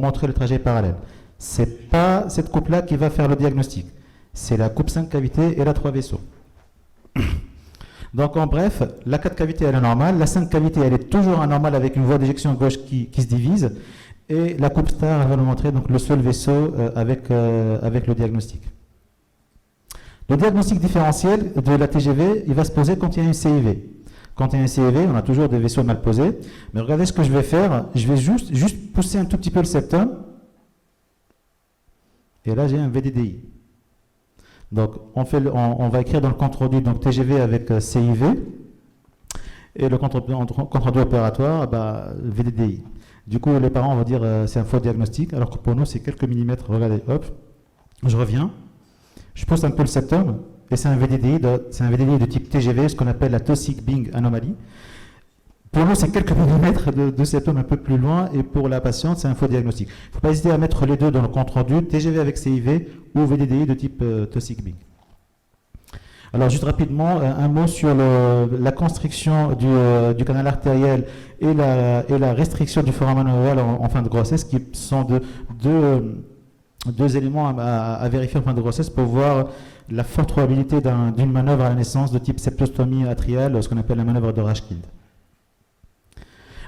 montrer le trajet parallèle. C'est pas cette coupe-là qui va faire le diagnostic. C'est la coupe 5 cavités et la 3 vaisseaux. Donc en bref, la 4 cavités elle est normale, la 5 cavités elle est toujours anormale avec une voie d'éjection gauche qui se divise, et la coupe star elle va nous montrer donc le seul vaisseau avec le diagnostic. Le diagnostic différentiel de la TGV, il va se poser quand il y a une CIV. Quand il y a une CIV, on a toujours des vaisseaux mal posés, mais regardez ce que je vais faire, je vais juste pousser un tout petit peu le septum, et là j'ai un VDDI. Donc, on va écrire dans le compte rendu donc TGV avec CIV et le compte rendu opératoire, VDDI. Du coup, les parents vont dire c'est un faux diagnostic, alors que pour nous, c'est quelques millimètres. Regardez, hop, je reviens, je pousse un peu le septum et c'est un VDDI de type TGV, ce qu'on appelle la Taussig Bing anomalie. Pour nous, c'est quelques millimètres de septum un peu plus loin, et pour la patiente, c'est un faux diagnostic. Il ne faut pas hésiter à mettre les deux dans le compte rendu, TGV avec CIV ou VDDI de type Taussig Bing. Alors, juste rapidement, un mot sur la constriction du canal artériel et la restriction du foramen ovale en fin de grossesse, qui sont deux deux éléments à vérifier au point de grossesse pour voir la forte probabilité d'une manœuvre à la naissance de type septostomie atriale, ce qu'on appelle la manœuvre de Rashkind.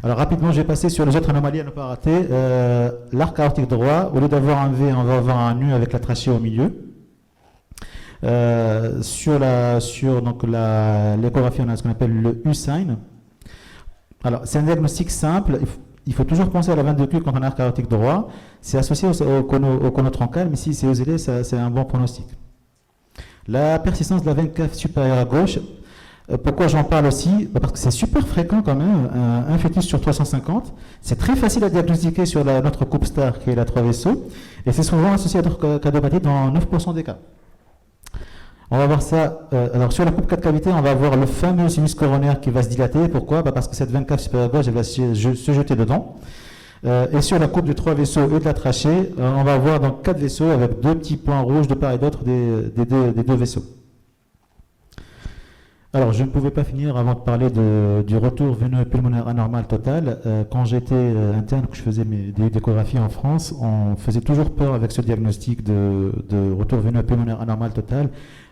Alors rapidement, je vais passer sur les autres anomalies à ne pas rater. L'arc aortique droit, au lieu d'avoir un V, on va avoir un U avec la trachée au milieu. Sur l'échographie, on a ce qu'on appelle le U-sign. Alors, c'est un diagnostic simple. Il faut toujours penser à la veine de cul quand on a un arc aortique droit. C'est associé au conotroncal, mais si c'est oscillé, c'est un bon pronostic. La persistance de la veine cave supérieure à gauche. Pourquoi j'en parle aussi? Parce que c'est super fréquent quand même, un fœtus sur 350. C'est très facile à diagnostiquer sur notre coupe star qui est la 3 vaisseaux. Et c'est souvent associé à d'autres cardiopathie dans 9% des cas. On va voir ça. Alors sur la coupe 4 cavités, on va voir le fameux sinus coronaire qui va se dilater. Pourquoi? Parce que cette veine cave supérieure gauche, elle va se jeter dedans. Et sur la coupe de 3 vaisseaux et de la trachée, on va voir donc 4 vaisseaux avec 2 petits points rouges de part et d'autre des deux vaisseaux. Alors, je ne pouvais pas finir avant de parler du retour veineux pulmonaire anormal total. Quand j'étais interne, que je faisais des échographies en France, on faisait toujours peur avec ce diagnostic de retour veineux pulmonaire anormal total.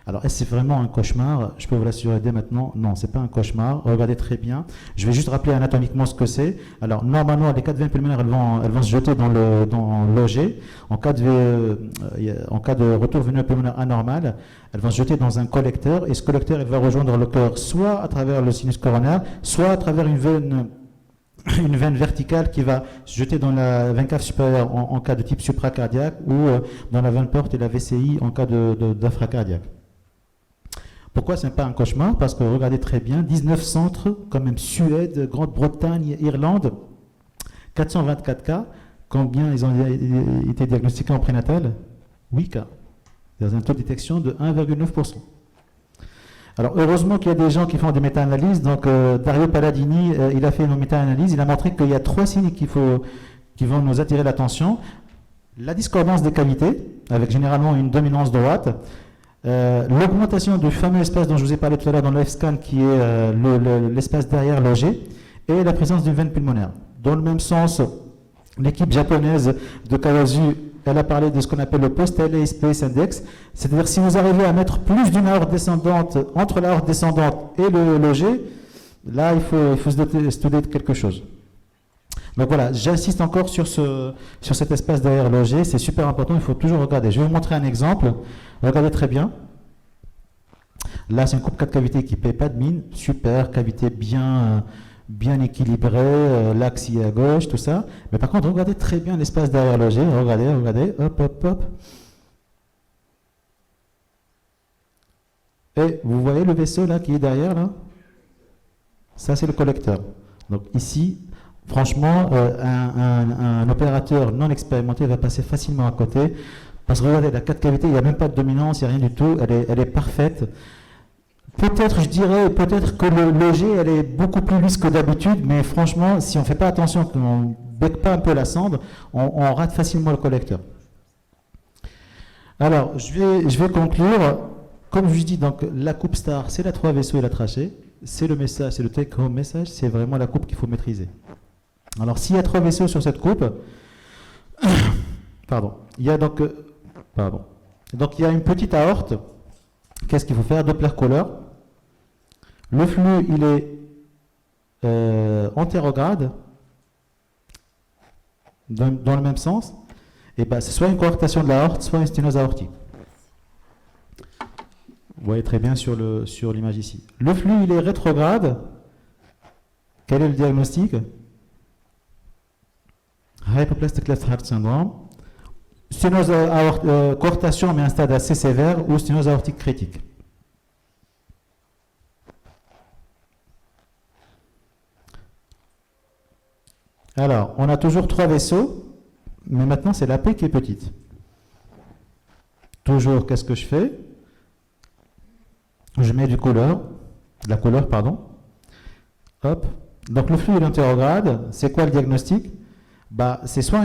Alors, est-ce que c'est vraiment un cauchemar? Je peux vous l'assurer dès maintenant, non, c'est pas un cauchemar. Regardez très bien. Je vais juste rappeler anatomiquement ce que c'est. Alors, normalement, les 4 veines pulmonaires, elles vont se jeter dans l'OG. En cas de retour veineux pulmonaire anormal, elles vont se jeter dans un collecteur, et ce collecteur, il va rejoindre le cœur soit à travers le sinus coronaire, soit à travers une veine verticale qui va se jeter dans la veine cave supérieure en cas de type supracardiaque, ou dans la veine porte et la VCI en cas d'infracardiaque. Pourquoi ce n'est pas un cauchemar? Parce que regardez très bien, 19 centres, comme même Suède, Grande-Bretagne, Irlande, 424 cas. Combien ils ont été diagnostiqués en prénatal? 8 cas. Dans un taux de détection de 1,9%. Alors heureusement qu'il y a des gens qui font des méta-analyses. Donc Dario Palladini, il a fait une méta-analyse, il a montré qu'il y a 3 signes qui vont nous attirer l'attention. La discordance des cavités, avec généralement une dominance droite. L'augmentation du fameux espace dont je vous ai parlé tout à l'heure dans le F-scan, qui est l'espace derrière logé, et la présence d'une veine pulmonaire. Dans le même sens, l'équipe japonaise de Kawasu, elle a parlé de ce qu'on appelle le post-LA Space Index, c'est-à-dire si vous arrivez à mettre plus d'une aorte descendante entre l'aorte descendante et le logé, là il faut se doter de quelque chose. Donc voilà, j'insiste encore sur cet espace derrière logé, c'est super important, il faut toujours regarder. Je vais vous montrer un exemple, regardez très bien. Là c'est une coupe 4 cavités qui ne paye pas de mine, super, cavité bien équilibrée, l'axe y est à gauche, tout ça. Mais par contre, regardez très bien l'espace derrière logé, regardez, hop, hop, hop. Et vous voyez le vaisseau là qui est derrière là? Ça c'est le collecteur. Donc ici, franchement, un opérateur non expérimenté va passer facilement à côté. Parce que regardez, la 4 cavités, il n'y a même pas de dominance, il n'y a rien du tout, elle est parfaite. Peut-être, je dirais, que le logé, elle est beaucoup plus lisse que d'habitude, mais franchement, si on ne fait pas attention, qu'on ne bec pas un peu la sonde, on rate facilement le collecteur. Alors, je vais conclure. Comme je vous dis, donc, la coupe star, c'est la 3 vaisseaux et la trachée. C'est le message, c'est le take-home message, c'est vraiment la coupe qu'il faut maîtriser. Alors, s'il y a 3 vaisseaux sur cette coupe, il y a donc il y a une petite aorte. Qu'est-ce qu'il faut faire? Doppler caller. Le flux, il est antérograde, dans le même sens. Et ben, c'est soit une coarctation de l'aorte, soit une sténose aortique. Vous voyez très bien sur l'image ici. Le flux, il est rétrograde. Quel est le diagnostic? Hypoplastic left heart syndrome. Sténose coarctation, mais un stade assez sévère, ou sténose aortique critique. Alors, on a toujours 3 vaisseaux, mais maintenant c'est la P qui est petite. Toujours, qu'est-ce que je fais? Je mets la couleur, pardon. Hop. Donc le flux est antérograde. C'est quoi le diagnostic? Bah, c'est soit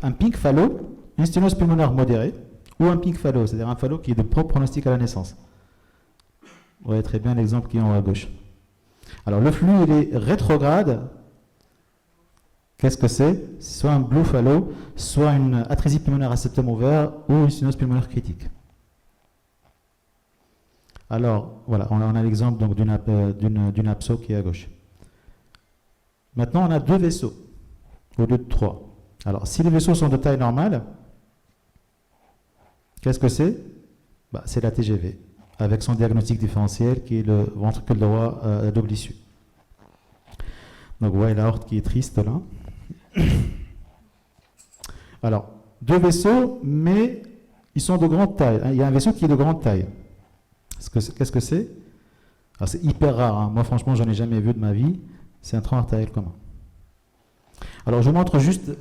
un pink fallow, une sténose pulmonaire modérée, ou un pink fallow, c'est-à-dire un fallow qui est de propre pronostic à la naissance. Vous voyez très bien l'exemple qui est en haut à gauche. Alors le flux, il est rétrograde. Qu'est-ce que c'est? Soit un Blue Fallow, soit une atrésie pulmonaire à septum ouvert ou une sinus pulmonaire critique. Alors, voilà, on a l'exemple donc d'une abso qui est à gauche. Maintenant, on a 2 vaisseaux au lieu de 3. Alors, si les vaisseaux sont de taille normale, qu'est-ce que c'est? C'est la TGV, avec son diagnostic différentiel qui est le ventricule droit à double issue. Donc, vous voyez l'aorte qui est triste là. Alors, 2 vaisseaux, mais ils sont de grande taille. Il y a un vaisseau qui est de grande taille. Qu'est-ce que c'est? C'est hyper rare. Hein. Moi, franchement, j'en ai jamais vu de ma vie. C'est un tronc artériel commun. Alors, je vous montre juste,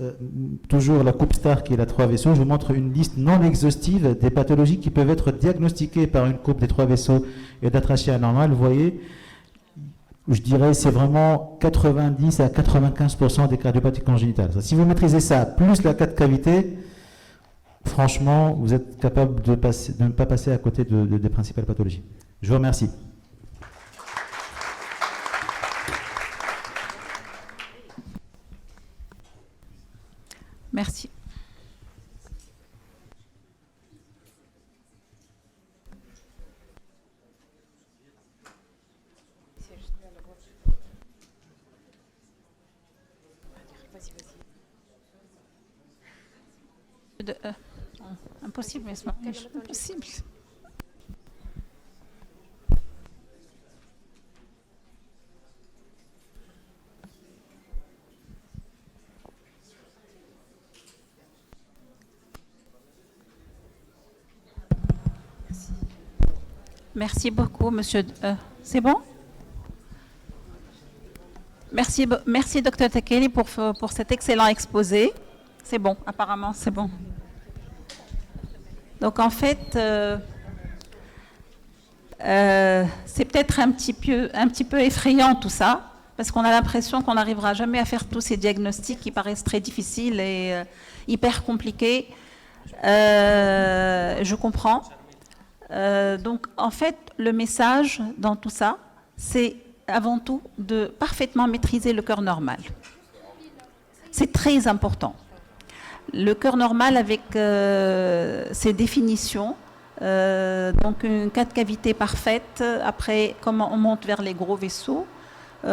toujours la coupe STAR qui est la 3 vaisseaux. Je vous montre une liste non exhaustive des pathologies qui peuvent être diagnostiquées par une coupe des 3 vaisseaux et de la trachée anormale. Vous voyez, je dirais c'est vraiment 90 à 95% des cardiopathies congénitales. Si vous maîtrisez ça, plus la 4 cavités, franchement, vous êtes capable de ne pas passer à côté des principales pathologies. Je vous remercie. Merci. Impossible, mais c'est pas impossible. Merci beaucoup, monsieur. C'est bon? Merci, docteur Tekeli, pour cet excellent exposé. C'est bon, apparemment, c'est bon. Donc, en fait, c'est peut-être un petit peu effrayant tout ça, parce qu'on a l'impression qu'on n'arrivera jamais à faire tous ces diagnostics qui paraissent très difficiles et hyper compliqués. Je comprends. Donc, en fait, le message dans tout ça, c'est avant tout de parfaitement maîtriser le cœur normal. C'est très important. Le cœur normal avec ses définitions, donc une 4 cavités parfaite, après comment on monte vers les gros vaisseaux, et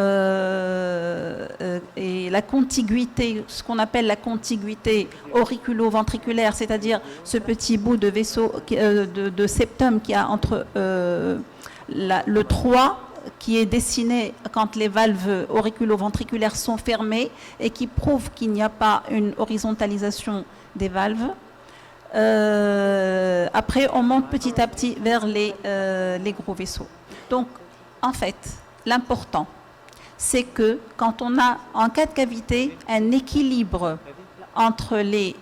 la contiguïté, ce qu'on appelle la contiguïté auriculo-ventriculaire, c'est-à-dire ce petit bout de vaisseau, de septum qu'il y a entre le 3 qui est dessiné quand les valves auriculo-ventriculaires sont fermées et qui prouve qu'il n'y a pas une horizontalisation des valves. Après, on monte petit à petit vers les gros vaisseaux. Donc, en fait, l'important, c'est que quand on a en 4 cavités un équilibre entre les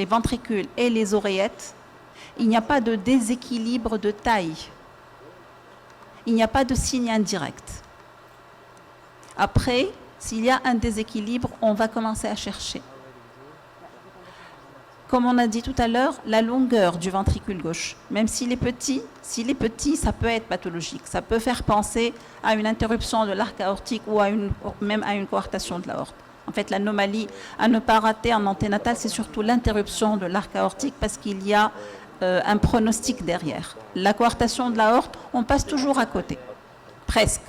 ventricules et les oreillettes, il n'y a pas de déséquilibre de taille. Il n'y a pas de signe indirect. Après, s'il y a un déséquilibre, on va commencer à chercher. Comme on a dit tout à l'heure, la longueur du ventricule gauche, même s'il est petit, ça peut être pathologique. Ça peut faire penser à une interruption de l'arc aortique ou même à une coartation de l'aorte. En fait, l'anomalie à ne pas rater en anténatal, c'est surtout l'interruption de l'arc aortique parce qu'il y a un pronostic derrière. La coartation de l'aorte, on passe toujours à côté, presque.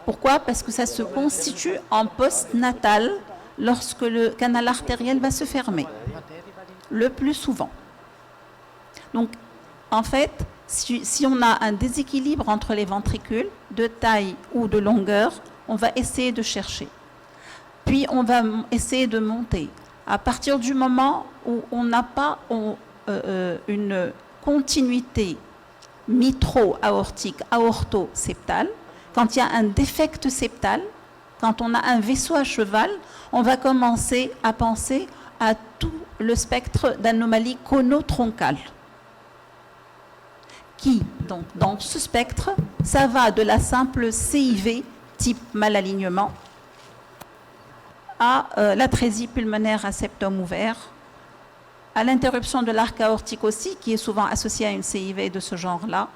Pourquoi? Parce que ça se constitue en postnatal lorsque le canal artériel va se fermer, le plus souvent. Donc, en fait, si on a un déséquilibre entre les ventricules, de taille ou de longueur, on va essayer de chercher. Puis, on va essayer de monter. À partir du moment où on n'a pas une continuité mitro-aortique, aorto-septale, quand il y a un défect septal, quand on a un vaisseau à cheval, on va commencer à penser à tout le spectre d'anomalies conotroncales. Qui, donc, dans ce spectre, ça va de la simple CIV, type malalignement, à l'atrésie pulmonaire à septum ouvert, à l'interruption de l'arc aortique aussi, qui est souvent associée à une CIV de ce genre-là.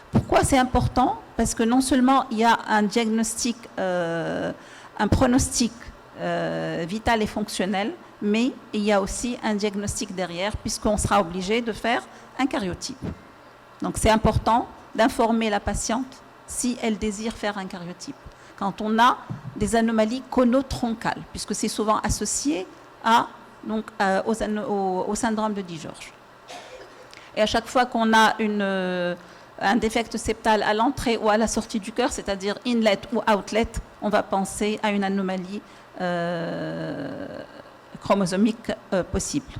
Pourquoi c'est important? Parce que non seulement il y a un diagnostic, un pronostic vitale et fonctionnelle, mais il y a aussi un diagnostic derrière, puisqu'on sera obligé de faire un cariotype. Donc c'est important d'informer la patiente si elle désire faire un cariotype. Quand on a des anomalies conotroncales, puisque c'est souvent associé au syndrome de Dijorge. Et à chaque fois qu'on a un défect septal à l'entrée ou à la sortie du cœur, c'est-à-dire inlet ou outlet, on va penser à une anomalie chromosomique possible.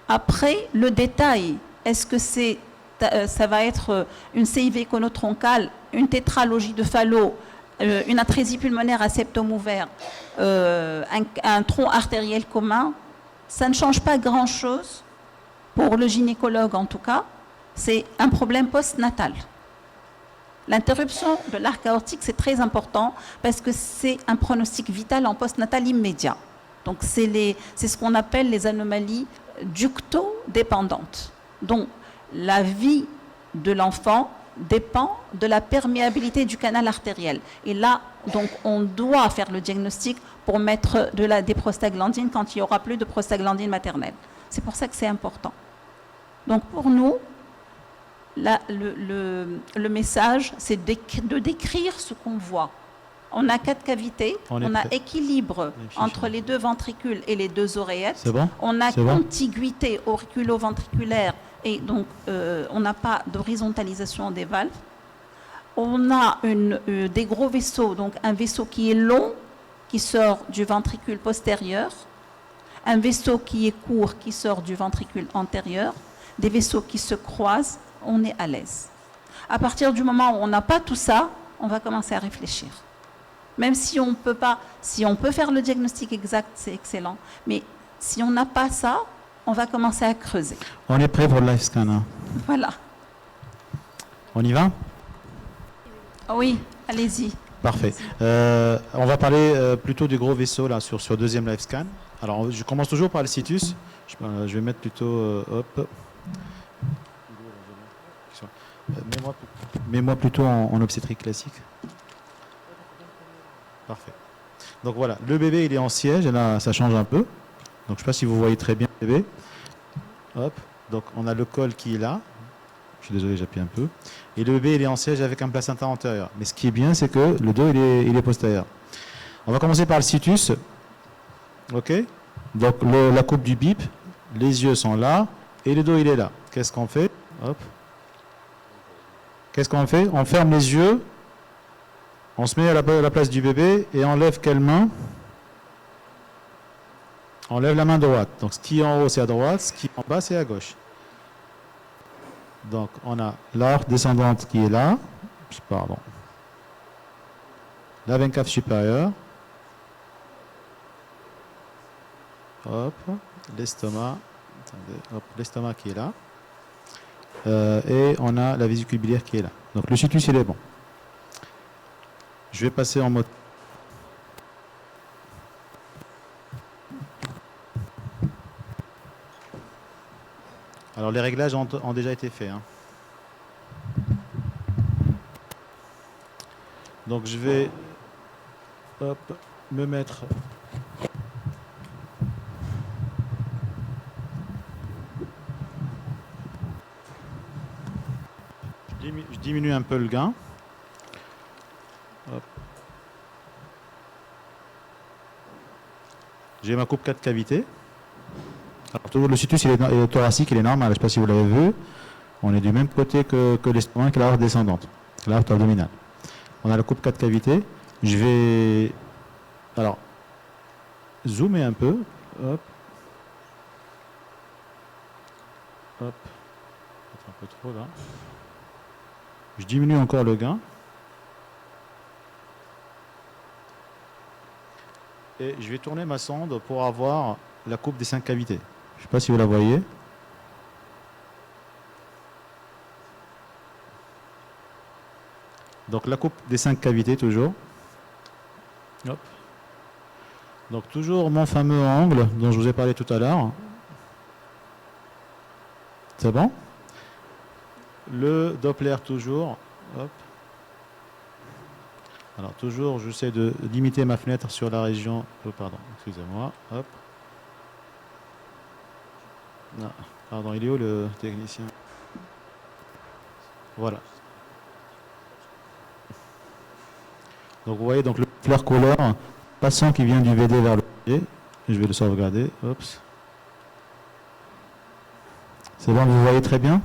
Après, le détail, est-ce que ça va être une CIV conotroncale, une tétralogie de Fallot, une atrésie pulmonaire à septum ouvert, un tronc artériel commun? Ça ne change pas grand-chose, pour le gynécologue en tout cas. C'est un problème postnatal. L'interruption de l'arc aortique, c'est très important parce que c'est un pronostic vital en postnatal immédiat. Donc c'est ce qu'on appelle les anomalies ductodépendantes. Donc la vie de l'enfant dépend de la perméabilité du canal artériel. Et là, donc, on doit faire le diagnostic pour mettre des prostaglandines quand il n'y aura plus de prostaglandines maternelles. C'est pour ça que c'est important. Donc pour nous, le message, c'est de décrire ce qu'on voit. On a 4 cavités, on a équilibre entre les 2 ventricules et les 2 oreillettes. Bon, on a contiguïté auriculo-ventriculaire et donc on n'a pas d'horizontalisation des valves. On a des gros vaisseaux, donc un vaisseau qui est long, qui sort du ventricule postérieur, un vaisseau qui est court, qui sort du ventricule antérieur, des vaisseaux qui se croisent, on est à l'aise. À partir du moment où on n'a pas tout ça, on va commencer à réfléchir. Même si on peut pas, si on peut faire le diagnostic exact, c'est excellent. Mais si on n'a pas ça, on va commencer à creuser. On est prêt pour le live scan. Hein. Voilà. On y va? Oui, allez-y. Parfait. On va parler plutôt du gros vaisseau là sur le deuxième live scan. Alors je commence toujours par le situs. Je vais mettre plutôt hop. Mets-moi plutôt en obstétrique classique. Parfait. Donc voilà, le bébé il est en siège et là ça change un peu. Donc je ne sais pas si vous voyez très bien le bébé. Hop. Donc on a le col qui est là. Je suis désolé, j'appuie un peu. Et le bébé il est en siège avec un placenta antérieur. Mais ce qui est bien, c'est que le dos il est postérieur. On va commencer par le situs. Ok. Donc la coupe du bip, les yeux sont là et le dos il est là. Qu'est-ce qu'on fait? Hop. Qu'est-ce qu'on fait? On ferme les yeux, on se met à la place du bébé et on lève quelle main? On lève la main droite. Donc ce qui est en haut c'est à droite, ce qui est en bas c'est à gauche. Donc on a l'aorte descendante qui est là, pardon. La veine cave supérieure. Hop, l'estomac. Hop, l'estomac qui est là. Et on a la vésicule biliaire qui est là. Donc le situs il est bon. Je vais passer en mode. Alors les réglages ont déjà été faits. Hein. Donc je vais me mettre. Je diminue un peu le gain. J'ai ma coupe 4 cavités. Alors, toujours le situs il est thoracique, il est normal. Je ne sais pas si vous l'avez vu. On est du même côté que l'estomac, que l'aorte descendante, l'aorte abdominale. On a la coupe 4 cavités. Je vais alors zoomer un peu. Hop. Hop. Peut-être un peu trop là. Je diminue encore le gain. Et je vais tourner ma sonde pour avoir la coupe des 5 cavités. Je ne sais pas si vous la voyez. Donc la coupe des 5 cavités toujours. Hop. Donc toujours mon fameux angle dont je vous ai parlé tout à l'heure. C'est bon? Le Doppler toujours. Hop. Alors toujours, j'essaie de limiter ma fenêtre sur la région. Oh, pardon, excusez-moi. Hop. Non, pardon, il est où le technicien? Voilà. Donc vous voyez donc le fleur couleur passant qui vient du VD vers le VD. Je vais le sauvegarder. Oups. C'est bon, vous voyez très bien.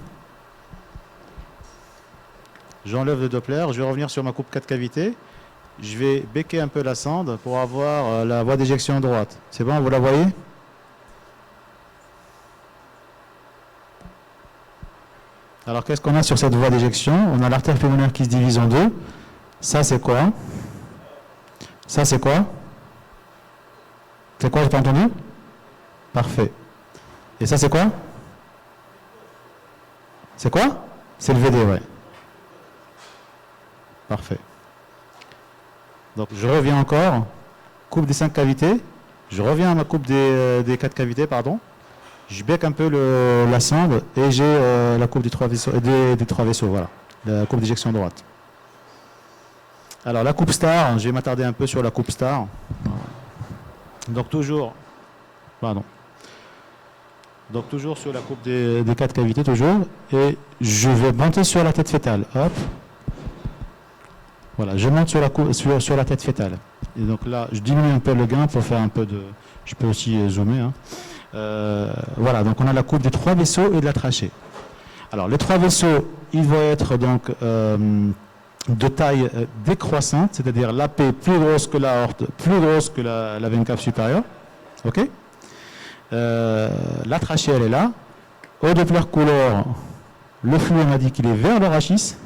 J'enlève le Doppler. Je vais revenir sur ma coupe 4 cavités. Je vais becquer un peu la sonde pour avoir la voie d'éjection droite. C'est bon, vous la voyez? Alors qu'est-ce qu'on a sur cette voie d'éjection? On a l'artère pulmonaire qui se divise en deux. Ça c'est quoi? Ça c'est quoi? C'est quoi, j'ai pas entendu? Parfait. Et ça c'est quoi? C'est quoi? C'est le VD, ouais. Parfait. Donc je reviens encore, coupe des 5 cavités, je reviens à ma coupe des 4 cavités, pardon. Je becque un peu la sonde et j'ai la coupe des 3 vaisseaux, des 3 vaisseaux, voilà, la coupe d'éjection droite. Alors la coupe star, je vais m'attarder un peu sur la coupe star. Donc toujours, pardon. Donc toujours sur la coupe des 4 cavités, toujours, et je vais monter sur la tête fétale, hop. Voilà, je monte sur la tête fétale. Et donc là, je diminue un peu le gain pour faire un peu de... Je peux aussi zoomer. Hein. Voilà, donc on a la coupe des 3 vaisseaux et de la trachée. Alors, les 3 vaisseaux, ils vont être donc de taille décroissante, c'est-à-dire l'AP plus grosse que l'aorte, plus grosse que la veine cave supérieure. OK. La trachée, elle est là. Au Doppler couleur, le flux, on m'a dit qu'il est vers le rachis.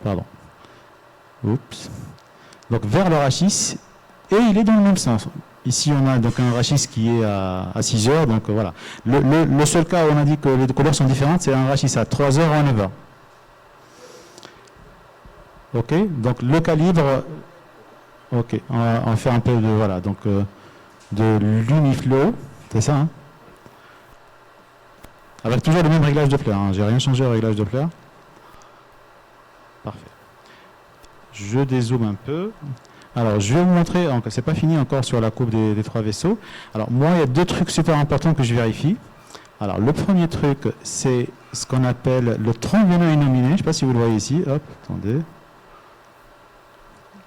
Pardon. Oups. Donc vers le rachis, et il est dans le même sens. Ici, on a donc un rachis qui est à 6 heures. Donc voilà. Le seul cas où on a dit que les couleurs sont différentes, c'est un rachis à 3 heures ou à 9 heures. Ok. Donc le calibre. Ok. On va faire un peu de voilà. Donc de l'uniflow, c'est ça. Hein, avec toujours le même réglage de Doppler. Hein. J'ai rien changé au réglage de Doppler. Parfait. Je dézoome un peu. Alors, je vais vous montrer, c'est pas fini encore sur la coupe des 3 vaisseaux. Alors, moi, il y a 2 trucs super importants que je vérifie. Alors, le premier truc, c'est ce qu'on appelle le tronc veineux innominé. Je ne sais pas si vous le voyez ici. Hop, attendez.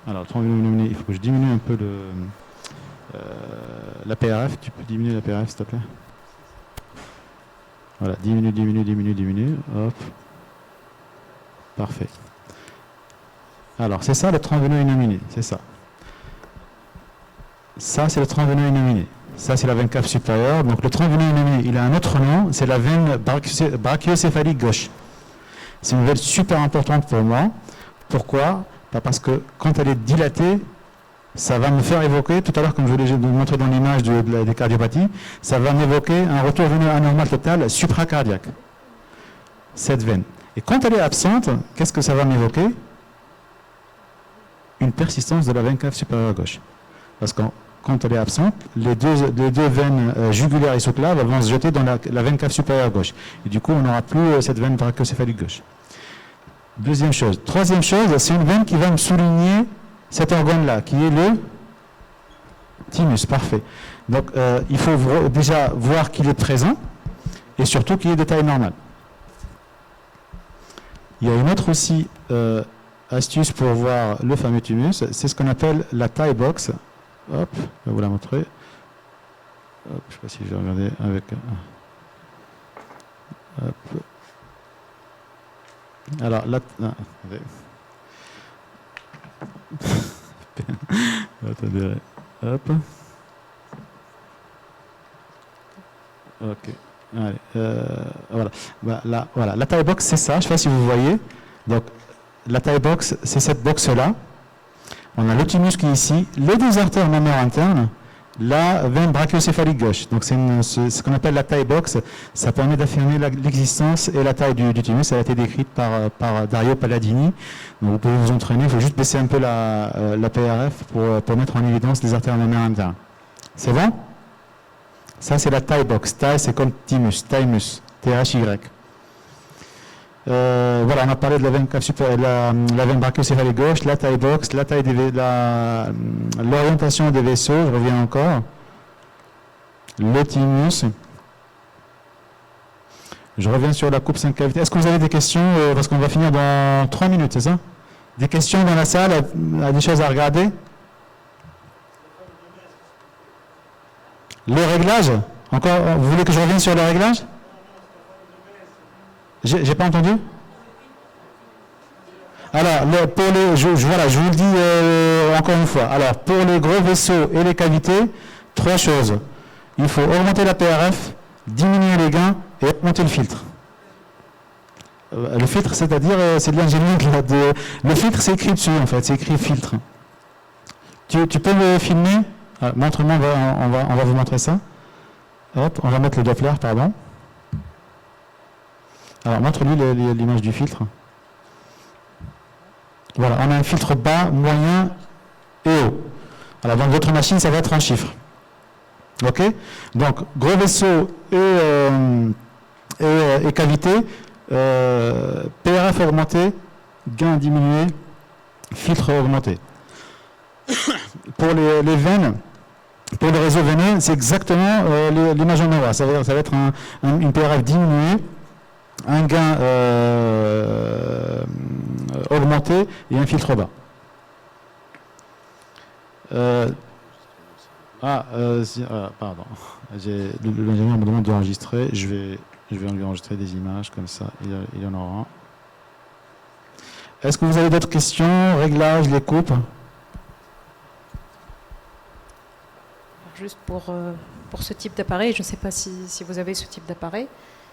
Alors, le tronc veineux innominé, il faut que je diminue un peu la PRF. Tu peux diminuer la PRF, s'il te plaît? Voilà, diminue. Hop. Parfait. Alors, c'est ça le tronc veineux innominé, c'est ça. Ça, c'est le tronc veineux innominé. Ça, c'est la veine cave supérieure. Donc, le tronc veineux innominé, il a un autre nom, c'est la veine brachiocéphalique gauche. C'est une veine super importante pour moi. Pourquoi? Parce que quand elle est dilatée, ça va me faire évoquer, tout à l'heure, comme je vous l'ai montré dans l'image des cardiopathies, ça va m'évoquer un retour veineux anormal total supracardiaque. Cette veine. Et quand elle est absente, qu'est-ce que ça va m'évoquer? Une persistance de la veine cave supérieure gauche. Parce que quand elle est absente, les deux veines jugulaires et sous-claves vont se jeter dans la veine cave supérieure gauche. Et du coup, on n'aura plus cette veine brachiocéphalique gauche. Deuxième chose. Troisième chose, c'est une veine qui va me souligner cet organe-là, qui est le thymus. Parfait. Donc, il faut déjà voir qu'il est présent et surtout qu'il est de taille normale. Il y a une autre aussi astuce pour voir le fameux thymus, c'est ce qu'on appelle la tie box. Hop, je vais vous la montrer. Hop, je ne sais pas si je vais regarder avec. Hop. Alors, là. Attendez. Hop. Ok. Allez, voilà. Voilà. La tie box, c'est ça. Je ne sais pas si vous voyez. Donc, la tie box, c'est cette box-là. On a le thymus qui est ici, les 2 artères mammaires internes, la veine brachiocéphalique gauche. Donc c'est ce qu'on appelle la tie box. Ça permet d'affirmer l'existence et la taille du thymus. Elle a été décrite par Dario Palladini. Donc vous pouvez vous entraîner. Il faut juste baisser un peu la PRF pour mettre en évidence les artères mammaires internes. C'est bon? Ça c'est la tie box. Tie c'est comme thymus, thymus, THY. Voilà, on a parlé de la veine cave la veine brachiocéphalique gauche, la taille box, la taille l'orientation des vaisseaux, je reviens encore. Le thymus. Je reviens sur la coupe 5 cavités. Est-ce que vous avez des questions parce qu'on va finir dans 3 minutes, c'est ça? Des questions dans la salle, des choses à regarder? Le réglage? Encore, vous voulez que je revienne sur le réglage? J'ai pas entendu? Alors, voilà, je vous le dis encore une fois. Alors, pour les gros vaisseaux et les cavités, 3 choses. Il faut augmenter la PRF, diminuer les gains et augmenter le filtre. Le filtre, c'est-à-dire, c'est de l'ingénierie. Le filtre, c'est écrit dessus, en fait. C'est écrit filtre. Tu peux me filmer? Montre-moi, on va vous montrer ça. Hop, on va mettre le Doppler, pardon. Alors, montre-lui l'image du filtre. Voilà, on a un filtre bas, moyen et haut. Alors, dans votre machine, ça va être en chiffres. OK? Donc, gros vaisseau et cavité, PRF augmenté, gain diminué, filtre augmenté. Pour les veines, pour le réseau veineux, c'est exactement l'image en aura. Ça va être une PRF diminuée, un gain augmenté et un filtre bas. Pardon. L'ingénieur me demande d'enregistrer. Je vais lui enregistrer des images comme ça. Il y en aura. Est-ce que vous avez d'autres questions? Réglages, les coupes? Juste pour ce type d'appareil, je ne sais pas si vous avez ce type d'appareil,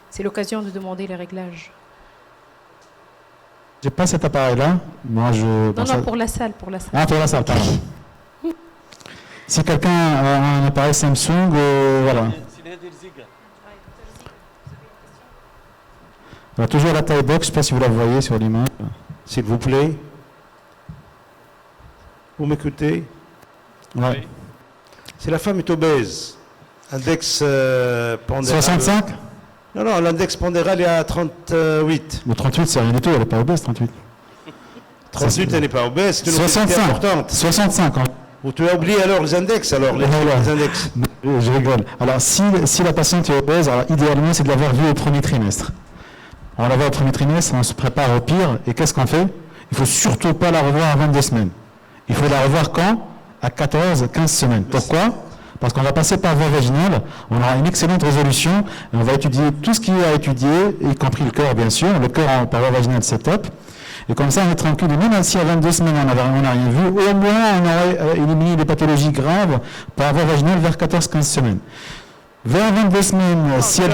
c'est l'occasion de demander les réglages. J'ai pas cet appareil-là. Moi, non, pour la salle. Ah, pour la salle, pardon. Si quelqu'un a un appareil Samsung, voilà. On a toujours la taille box, je ne sais pas si vous la voyez sur l'image. S'il vous plaît. Vous m'écoutez? Ouais. Si la femme est obèse, index pondéral... 65? Non, l'index pondéral est à 38. Le 38, c'est rien du tout, elle n'est pas obèse, 38. 38, elle n'est pas obèse, c'est une obésité importante. 65 ans. Ou tu as oublié alors les index, les index. Je rigole. Alors, si la patiente est obèse, alors, idéalement, c'est de l'avoir vue au premier trimestre. On la voit au premier trimestre, on se prépare au pire, et qu'est-ce qu'on fait? Il ne faut surtout pas la revoir à 22 semaines. Il faut la revoir quand? À 14-15 semaines. Pourquoi? Parce qu'on va passer par voie vaginale, on aura une excellente résolution, et on va étudier tout ce qu'il y a à étudier, y compris le cœur, bien sûr. Le cœur par voie vaginale, c'est top. Et comme ça, on est tranquille. Et même si à 22 semaines, on n'a rien vu, au moins, on aurait éliminé des pathologies graves par voie vaginale vers 14-15 semaines. Vers 22 semaines, si elle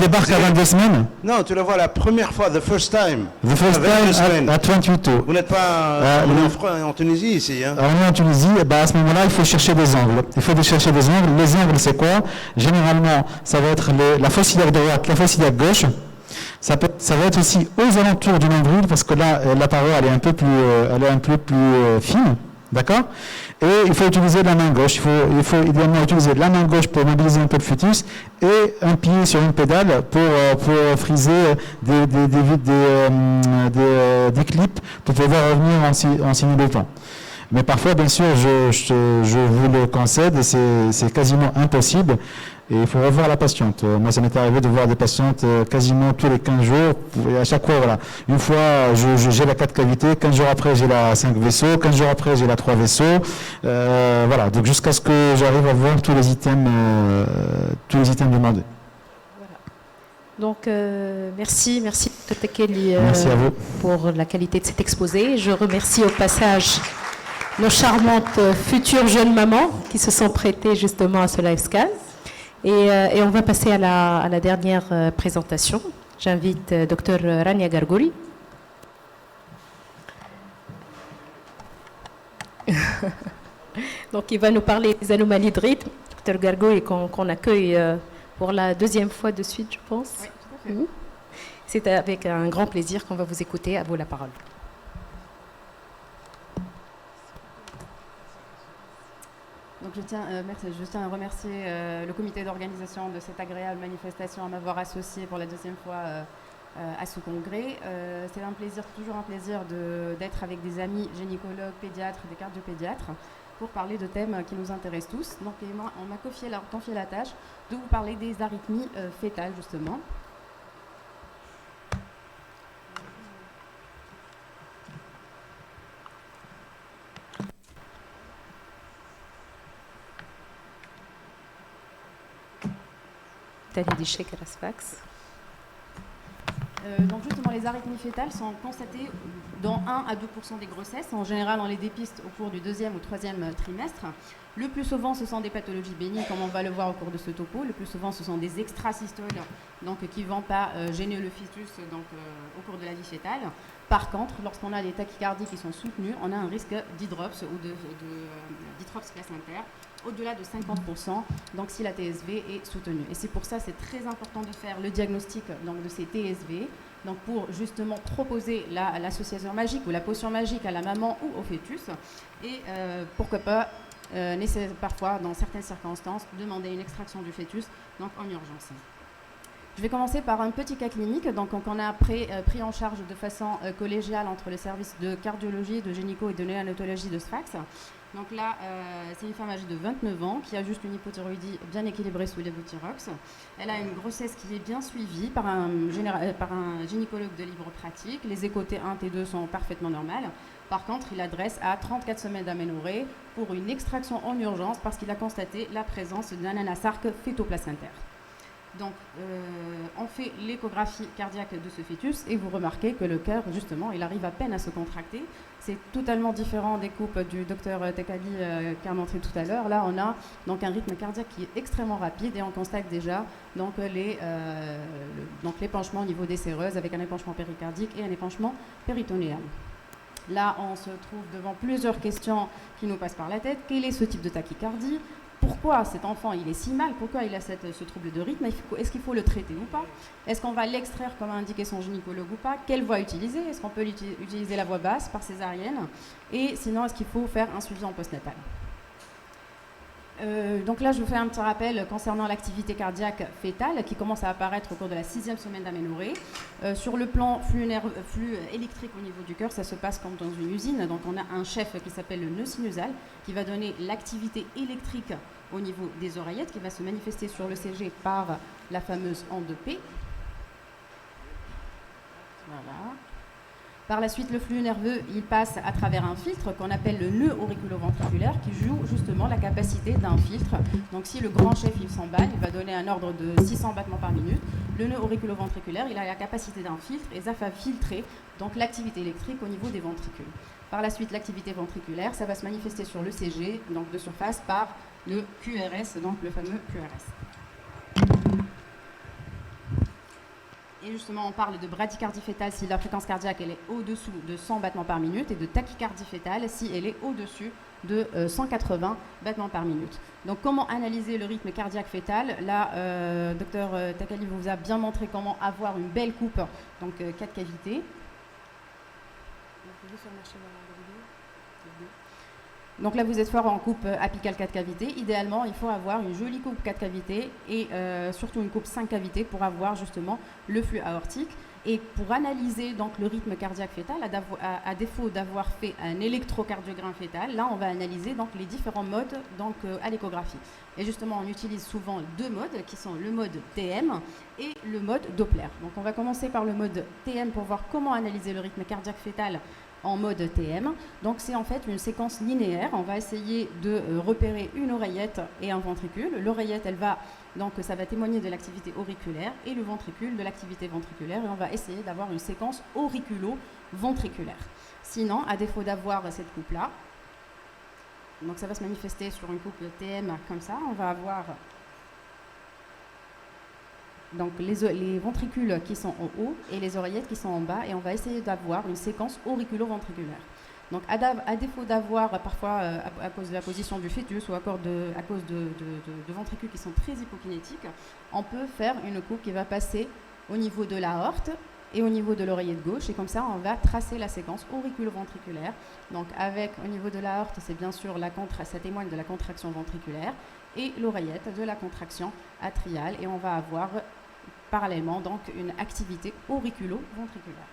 débarque à 22 semaines... Non, tu la vois la première fois, the first time. The first time à 28 ans. Vous n'êtes pas en Tunisie ici, hein? On est en Tunisie, et à ce moment-là, il faut chercher des angles. Il faut chercher des angles. Les angles, c'est quoi? Généralement, ça va être la fosse iliaque droite, la fosse iliaque gauche. Ça va être aussi aux alentours du nombril, parce que là, la paroi, elle est un peu plus fine. D'accord? Et il faut utiliser la main gauche. Il faut idéalement utiliser la main gauche pour mobiliser un peu le fœtus et un pied sur une pédale pour friser des clips pour pouvoir revenir en sinulant. Mais parfois, bien sûr, je vous le concède, c'est quasiment impossible. Et il faut revoir la patiente. Moi, ça m'est arrivé de voir des patientes quasiment tous les 15 jours. Et à chaque fois, voilà. Une fois, j'ai la 4 cavités. 15 jours après, j'ai la 5 vaisseaux. 15 jours après, j'ai la 3 vaisseaux. Voilà. Donc, jusqu'à ce que j'arrive à voir tous les items demandés. Voilà. Donc, merci Tekeli, merci à vous pour la qualité de cet exposé. Je remercie au passage nos charmantes futures jeunes mamans qui se sont prêtées justement à ce live scan. Et on va passer à la dernière présentation. J'invite Dr Rania Gargouri. Donc, il va nous parler des anomalies de rythme. Dr Gargouri, qu'on accueille pour la deuxième fois de suite, je pense. Oui, tout à fait. C'est avec un grand plaisir qu'on va vous écouter. À vous la parole. Donc je tiens à remercier le comité d'organisation de cette agréable manifestation, à m'avoir associé pour la deuxième fois à ce congrès. C'est un plaisir, toujours un plaisir d'être avec des amis gynécologues, pédiatres, des cardiopédiatres, pour parler de thèmes qui nous intéressent tous. Donc, on m'a confié la tâche de vous parler des arythmies fœtales, justement. Donc justement, les arythmies fœtales sont constatées dans 1 à 2% des grossesses. En général, on les dépiste au cours du 2e ou 3e trimestre. Le plus souvent, ce sont des pathologies bénignes, comme on va le voir au cours de ce topo. Le plus souvent, ce sont des extracystoles, donc qui ne vont pas gêner le fœtus au cours de la vie fœtale. Par contre, lorsqu'on a des tachycardies qui sont soutenues, on a un risque d'hydrops ou d'hydrops placentaire au-delà de 50%, donc si la TSV est soutenue. Et c'est pour ça que c'est très important de faire le diagnostic donc, de ces TSV, donc pour justement proposer l'association magique ou la potion magique à la maman ou au fœtus, et pourquoi pas, parfois, dans certaines circonstances, demander une extraction du fœtus donc en urgence. Je vais commencer par un petit cas clinique donc, qu'on a pris en charge de façon collégiale entre les services de cardiologie, de gynéco et de néonatologie de Sfax. Donc là, c'est une femme âgée de 29 ans qui a juste une hypothyroïdie bien équilibrée sous lévothyrox. Elle a une grossesse qui est bien suivie par un gynécologue de libre pratique. Les échos T1, T2 sont parfaitement normales. Par contre, il adresse à 34 semaines d'aménorrhée pour une extraction en urgence parce qu'il a constaté la présence d'un anasarque fœtoplacentaire. Donc, on fait l'échographie cardiaque de ce fœtus et vous remarquez que le cœur, justement, il arrive à peine à se contracter. C'est totalement différent des coupes du docteur Tekali qui a montré tout à l'heure. Là, on a donc un rythme cardiaque qui est extrêmement rapide et on constate déjà donc, l'épanchement au niveau des séreuses avec un épanchement péricardique et un épanchement péritonéal. Là, on se trouve devant plusieurs questions qui nous passent par la tête. Quel est ce type de tachycardie ? Pourquoi cet enfant il est si mal? Pourquoi il a ce trouble de rythme? Est-ce qu'il faut le traiter ou pas? Est-ce qu'on va l'extraire comme a indiqué son gynécologue ou pas? Quelle voie utiliser? Est-ce qu'on peut utiliser la voie basse par césarienne? Et sinon, est-ce qu'il faut faire un suivi en postnatal? Donc là, je vous fais un petit rappel concernant l'activité cardiaque fœtale qui commence à apparaître au cours de la 6e semaine d'aménorrhée. Sur le plan flux électrique au niveau du cœur, ça se passe comme dans une usine. Donc on a un chef qui s'appelle le nœud sinusal qui va donner l'activité électrique au niveau des oreillettes qui va se manifester sur le CG par la fameuse onde P. Voilà. Par la suite, le flux nerveux, il passe à travers un filtre qu'on appelle le nœud auriculoventriculaire qui joue justement la capacité d'un filtre. Donc si le grand chef il s'emballe, il va donner un ordre de 600 battements par minute. Le nœud auriculoventriculaire, il a la capacité d'un filtre et ça va filtrer donc l'activité électrique au niveau des ventricules. Par la suite, l'activité ventriculaire, ça va se manifester sur le CG, donc de surface, par le QRS, donc le fameux QRS. Et justement, on parle de bradycardie fœtale si la fréquence cardiaque elle est au-dessous de 100 battements par minute et de tachycardie fœtale si elle est au-dessus de 180 battements par minute. Donc, comment analyser le rythme cardiaque fœtal? Là, docteur Tekali vous a bien montré comment avoir une belle coupe, donc 4 cavités. Donc là, vous êtes fort en coupe apicale 4 cavités. Idéalement, il faut avoir une jolie coupe 4 cavités et surtout une coupe 5 cavités pour avoir justement le flux aortique. Et pour analyser donc, le rythme cardiaque fœtal, à défaut d'avoir fait un électrocardiogramme fœtal, là, on va analyser donc, les différents modes donc, à l'échographie. Et justement, on utilise souvent 2 modes qui sont le mode TM et le mode Doppler. Donc on va commencer par le mode TM pour voir comment analyser le rythme cardiaque fœtal en mode TM. Donc c'est en fait une séquence linéaire. On va essayer de repérer une oreillette et un ventricule. L'oreillette, ça va témoigner de l'activité auriculaire et le ventricule de l'activité ventriculaire. Et on va essayer d'avoir une séquence auriculo-ventriculaire. Sinon, à défaut d'avoir cette coupe-là, donc ça va se manifester sur une coupe TM comme ça. On va avoir donc les ventricules qui sont en haut et les oreillettes qui sont en bas et on va essayer d'avoir une séquence auriculo-ventriculaire. Donc à défaut d'avoir parfois à cause de la position du fœtus ou à cause de ventricules qui sont très hypokinétiques, on peut faire une coupe qui va passer au niveau de l'aorte et au niveau de l'oreillette gauche et comme ça on va tracer la séquence auriculo-ventriculaire. Donc avec au niveau de l'aorte, c'est bien sûr ça témoigne de la contraction ventriculaire et l'oreillette de la contraction atriale et on va avoir parallèlement donc une activité auriculo-ventriculaire.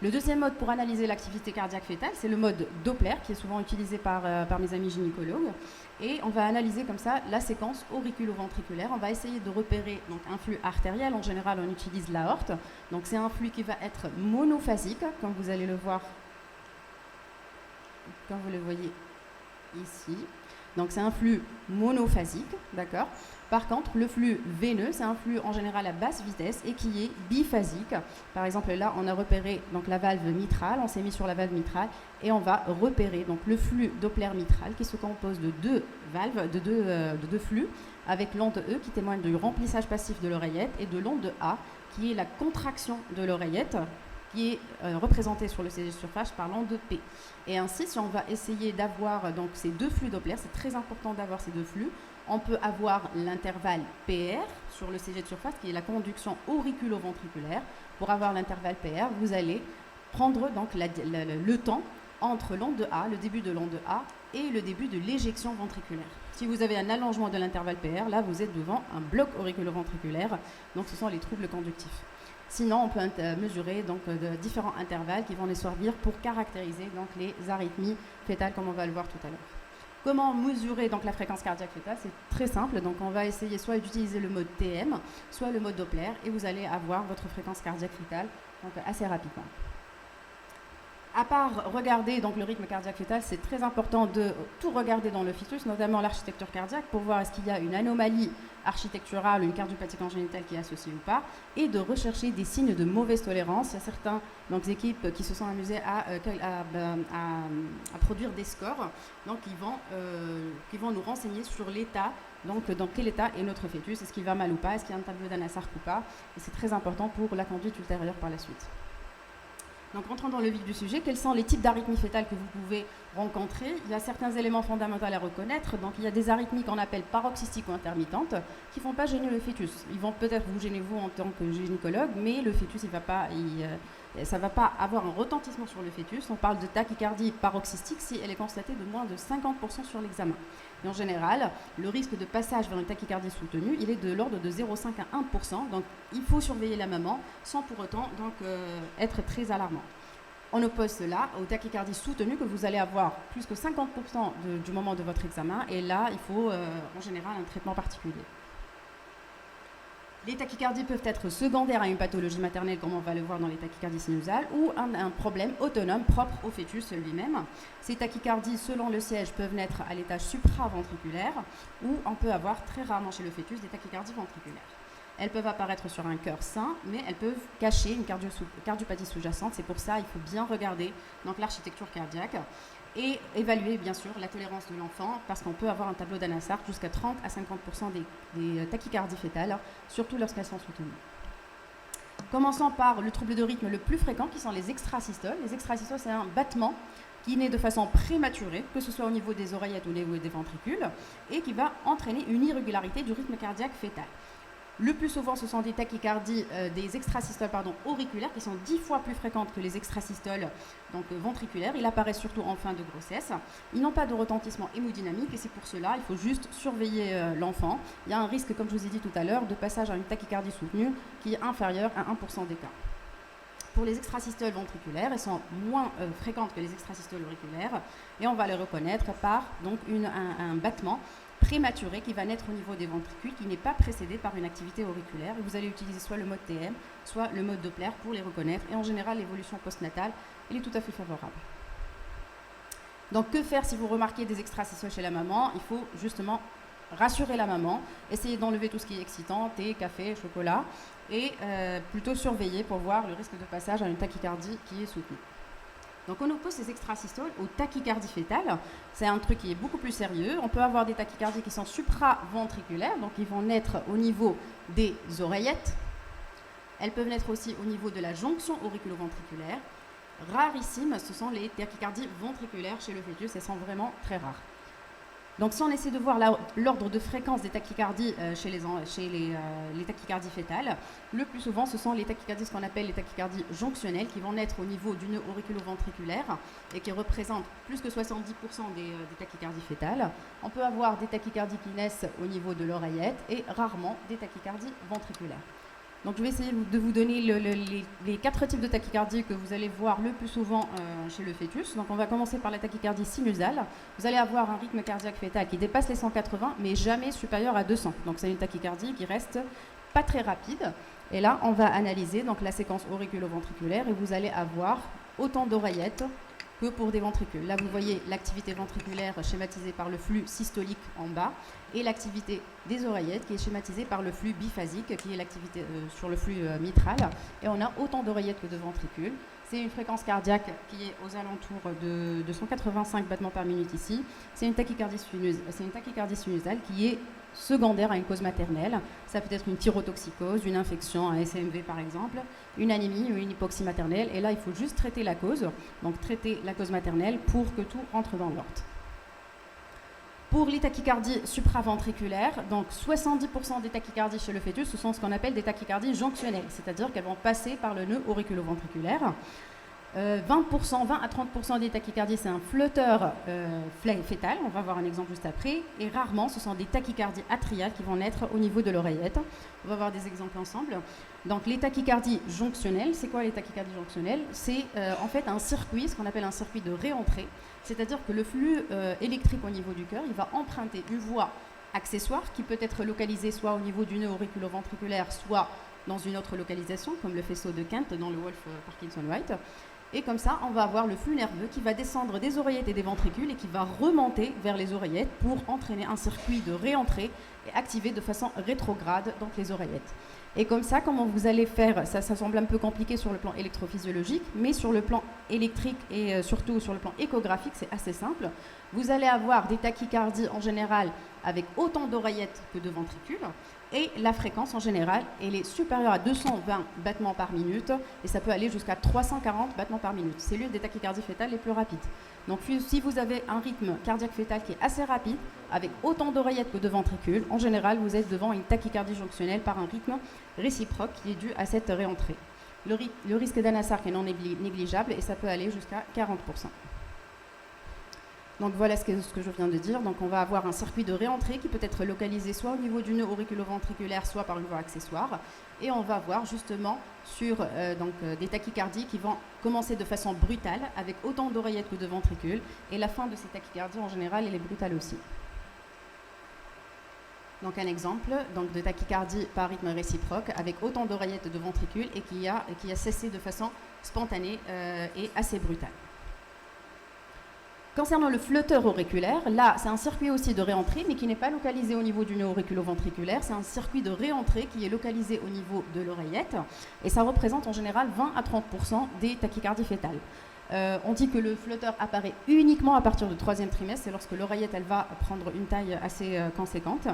Le deuxième mode pour analyser l'activité cardiaque fœtale, c'est le mode Doppler, qui est souvent utilisé par mes amis gynécologues. Et on va analyser comme ça la séquence auriculo-ventriculaire. On va essayer de repérer donc, un flux artériel. En général, on utilise l'aorte. Donc c'est un flux qui va être monophasique, comme vous allez le voir, comme vous le voyez ici. Donc c'est un flux monophasique, d'accord. Par contre, le flux veineux, c'est un flux en général à basse vitesse et qui est biphasique. Par exemple, là, on a repéré donc, la valve mitrale, on s'est mis sur la valve mitrale et on va repérer donc, le flux Doppler mitral qui se compose de deux valves, de deux flux, avec l'onde E qui témoigne du remplissage passif de l'oreillette et de l'onde A qui est la contraction de l'oreillette, qui est représentée sur le CG surface par l'onde P. Et ainsi, si on va essayer d'avoir donc, ces deux flux Doppler, c'est très important d'avoir ces deux flux, on peut avoir l'intervalle PR sur le CG de surface, qui est la conduction auriculo-ventriculaire. Pour avoir l'intervalle PR, vous allez prendre donc, le temps entre l'onde A, le début de l'onde A, et le début de l'éjection ventriculaire. Si vous avez un allongement de l'intervalle PR, là, vous êtes devant un bloc auriculo-ventriculaire, donc ce sont les troubles conductifs. Sinon, on peut mesurer donc, de différents intervalles qui vont les servir pour caractériser donc, les arythmies fœtales, comme on va le voir tout à l'heure. Comment mesurer donc, la fréquence cardiaque fœtale? C'est très simple. Donc, on va essayer soit d'utiliser le mode TM, soit le mode Doppler, et vous allez avoir votre fréquence cardiaque fœtale donc, assez rapidement. À part regarder donc, le rythme cardiaque fœtal, c'est très important de tout regarder dans le fœtus, notamment l'architecture cardiaque, pour voir est-ce qu'il y a une anomalie architecturale, une cardiopathie congénitale qui est associée ou pas, et de rechercher des signes de mauvaise tolérance. Il y a certaines équipes qui se sont amusées à produire des scores, donc qui vont nous renseigner sur l'état, donc dans quel état est notre fœtus, est-ce qu'il va mal ou pas, est-ce qu'il y a un tableau d'Anasarc ou pas, et c'est très important pour la conduite ultérieure par la suite. Donc, rentrons dans le vif du sujet. Quels sont les types d'arythmies fœtales que vous pouvez rencontrer? Il y a certains éléments fondamentaux à reconnaître. Donc, il y a des arythmies qu'on appelle paroxystiques ou intermittentes qui ne vont pas gêner le fœtus. Ils vont peut-être vous gêner vous en tant que gynécologue, mais le fœtus, ça ne va pas avoir un retentissement sur le fœtus. On parle de tachycardie paroxystique si elle est constatée de moins de 50% sur l'examen. Et en général, le risque de passage vers une tachycardie soutenue, il est de l'ordre de 0,5 à 1%. Donc, il faut surveiller la maman sans pour autant être très alarmant. On oppose cela aux tachycardies soutenues que vous allez avoir plus que 50% du moment de votre examen. Et là, il faut en général un traitement particulier. Les tachycardies peuvent être secondaires à une pathologie maternelle, comme on va le voir dans les tachycardies sinusales, ou un problème autonome propre au fœtus lui-même. Ces tachycardies, selon le siège, peuvent naître à l'étage supraventriculaire, ou on peut avoir très rarement chez le fœtus des tachycardies ventriculaires. Elles peuvent apparaître sur un cœur sain, mais elles peuvent cacher une cardiopathie sous-jacente. C'est pour ça qu'il faut bien regarder donc, l'architecture cardiaque et évaluer bien sûr la tolérance de l'enfant, parce qu'on peut avoir un tableau d'Anasarc jusqu'à 30 à 50% des tachycardies fœtales, surtout lorsqu'elles sont soutenues. Commençons par le trouble de rythme le plus fréquent, qui sont les extrasystoles. Les extrasystoles, c'est un battement qui naît de façon prématurée, que ce soit au niveau des oreillettes ou au niveau des ventricules, et qui va entraîner une irrégularité du rythme cardiaque fœtal. Le plus souvent, ce sont des tachycardies, des extrasystoles auriculaires qui sont 10 fois plus fréquentes que les extrasystoles ventriculaires. Ils apparaissent surtout en fin de grossesse. Ils n'ont pas de retentissement hémodynamique et c'est pour cela il faut juste surveiller l'enfant. Il y a un risque, comme je vous ai dit tout à l'heure, de passage à une tachycardie soutenue qui est inférieur à 1% des cas. Pour les extrasystoles ventriculaires, elles sont moins fréquentes que les extrasystoles auriculaires et on va les reconnaître par donc, un battement prématuré qui va naître au niveau des ventricules, qui n'est pas précédé par une activité auriculaire. Et vous allez utiliser soit le mode TM, soit le mode Doppler pour les reconnaître. Et en général, l'évolution postnatale, elle est tout à fait favorable. Donc, que faire si vous remarquez des extrasystoles chez la maman? Il faut justement rassurer la maman, essayer d'enlever tout ce qui est excitant, thé, café, chocolat, et plutôt surveiller pour voir le risque de passage à une tachycardie qui est soutenue. Donc on oppose ces extrasystoles aux tachycardies fœtales. C'est un truc qui est beaucoup plus sérieux. On peut avoir des tachycardies qui sont supraventriculaires, donc ils vont naître au niveau des oreillettes. Elles peuvent naître aussi au niveau de la jonction auriculo-ventriculaire. Rarissimes, ce sont les tachycardies ventriculaires chez le fœtus, elles sont vraiment très rares. Donc si on essaie de voir l'ordre de fréquence des tachycardies chez les tachycardies fétales, le plus souvent ce sont les tachycardies, ce qu'on appelle les tachycardies jonctionnelles, qui vont naître au niveau du nœud auriculo-ventriculaire et qui représentent plus que 70% des tachycardies fétales. On peut avoir des tachycardies qui naissent au niveau de l'oreillette et rarement des tachycardies ventriculaires. Donc je vais essayer de vous donner les 4 types de tachycardie que vous allez voir le plus souvent chez le fœtus. Donc on va commencer par la tachycardie sinusale. Vous allez avoir un rythme cardiaque fœtal qui dépasse les 180, mais jamais supérieur à 200. Donc c'est une tachycardie qui reste pas très rapide. Et là, on va analyser donc la séquence auriculo-ventriculaire et vous allez avoir autant d'oreillettes que pour des ventricules. Là, vous voyez l'activité ventriculaire schématisée par le flux systolique en bas et l'activité des oreillettes qui est schématisée par le flux biphasique qui est l'activité sur le flux mitral. Et on a autant d'oreillettes que de ventricules. C'est une fréquence cardiaque qui est aux alentours de 185 battements par minute ici. C'est une tachycardie sinusale qui est secondaire à une cause maternelle. Ça peut être une thyrotoxicose, une infection, un SMV par exemple, une anémie ou une hypoxie maternelle. Et là, il faut juste traiter la cause, donc traiter la cause maternelle pour que tout rentre dans l'ordre. Pour les tachycardies supraventriculaires, donc 70% des tachycardies chez le fœtus, ce sont ce qu'on appelle des tachycardies jonctionnelles, c'est-à-dire qu'elles vont passer par le nœud auriculo-ventriculaire. 20 à 30% des tachycardies, c'est un flotteur fœtal, on va voir un exemple juste après, et rarement, ce sont des tachycardies atriales qui vont naître au niveau de l'oreillette. On va voir des exemples ensemble. Donc les tachycardies jonctionnelles, c'est quoi les tachycardies jonctionnelles? C'est en fait un circuit, ce qu'on appelle un circuit de réentrée, c'est-à-dire que le flux électrique au niveau du cœur, il va emprunter une voie accessoire qui peut être localisée soit au niveau du nœud auriculo-ventriculaire, soit dans une autre localisation, comme le faisceau de Kent dans le Wolff-Parkinson-White. Et comme ça, on va avoir le flux nerveux qui va descendre des oreillettes et des ventricules et qui va remonter vers les oreillettes pour entraîner un circuit de réentrée et activer de façon rétrograde donc les oreillettes. Et comme ça, comment vous allez faire, ça semble un peu compliqué sur le plan électrophysiologique, mais sur le plan électrique et surtout sur le plan échographique, c'est assez simple. Vous allez avoir des tachycardies en général avec autant d'oreillettes que de ventricules. Et la fréquence en général, elle est supérieure à 220 battements par minute et ça peut aller jusqu'à 340 battements par minute. C'est l'une des tachycardies fœtales les plus rapides. Donc si vous avez un rythme cardiaque fœtal qui est assez rapide, avec autant d'oreillettes que de ventricules, en général vous êtes devant une tachycardie jonctionnelle par un rythme réciproque qui est dû à cette réentrée. Le risque d'anasarque est non négligeable et ça peut aller jusqu'à 40%. Donc voilà ce que je viens de dire. Donc on va avoir un circuit de réentrée qui peut être localisé soit au niveau du nœud auriculo-ventriculaire, soit par une voie accessoire. Et on va voir justement sur des tachycardies qui vont commencer de façon brutale, avec autant d'oreillettes que de ventricules. Et la fin de ces tachycardies, en général, elle est brutale aussi. Donc un exemple de tachycardie par rythme réciproque, avec autant d'oreillettes que de ventricules et qui a cessé de façon spontanée et assez brutale. Concernant le flotteur auriculaire, là, c'est un circuit aussi de réentrée, mais qui n'est pas localisé au niveau du nœud auriculo-ventriculaire. C'est un circuit de réentrée qui est localisé au niveau de l'oreillette, et ça représente en général 20 à 30% des tachycardies fœtales. On dit que le flotteur apparaît uniquement à partir du 3e trimestre, c'est lorsque l'oreillette elle va prendre une taille assez conséquente.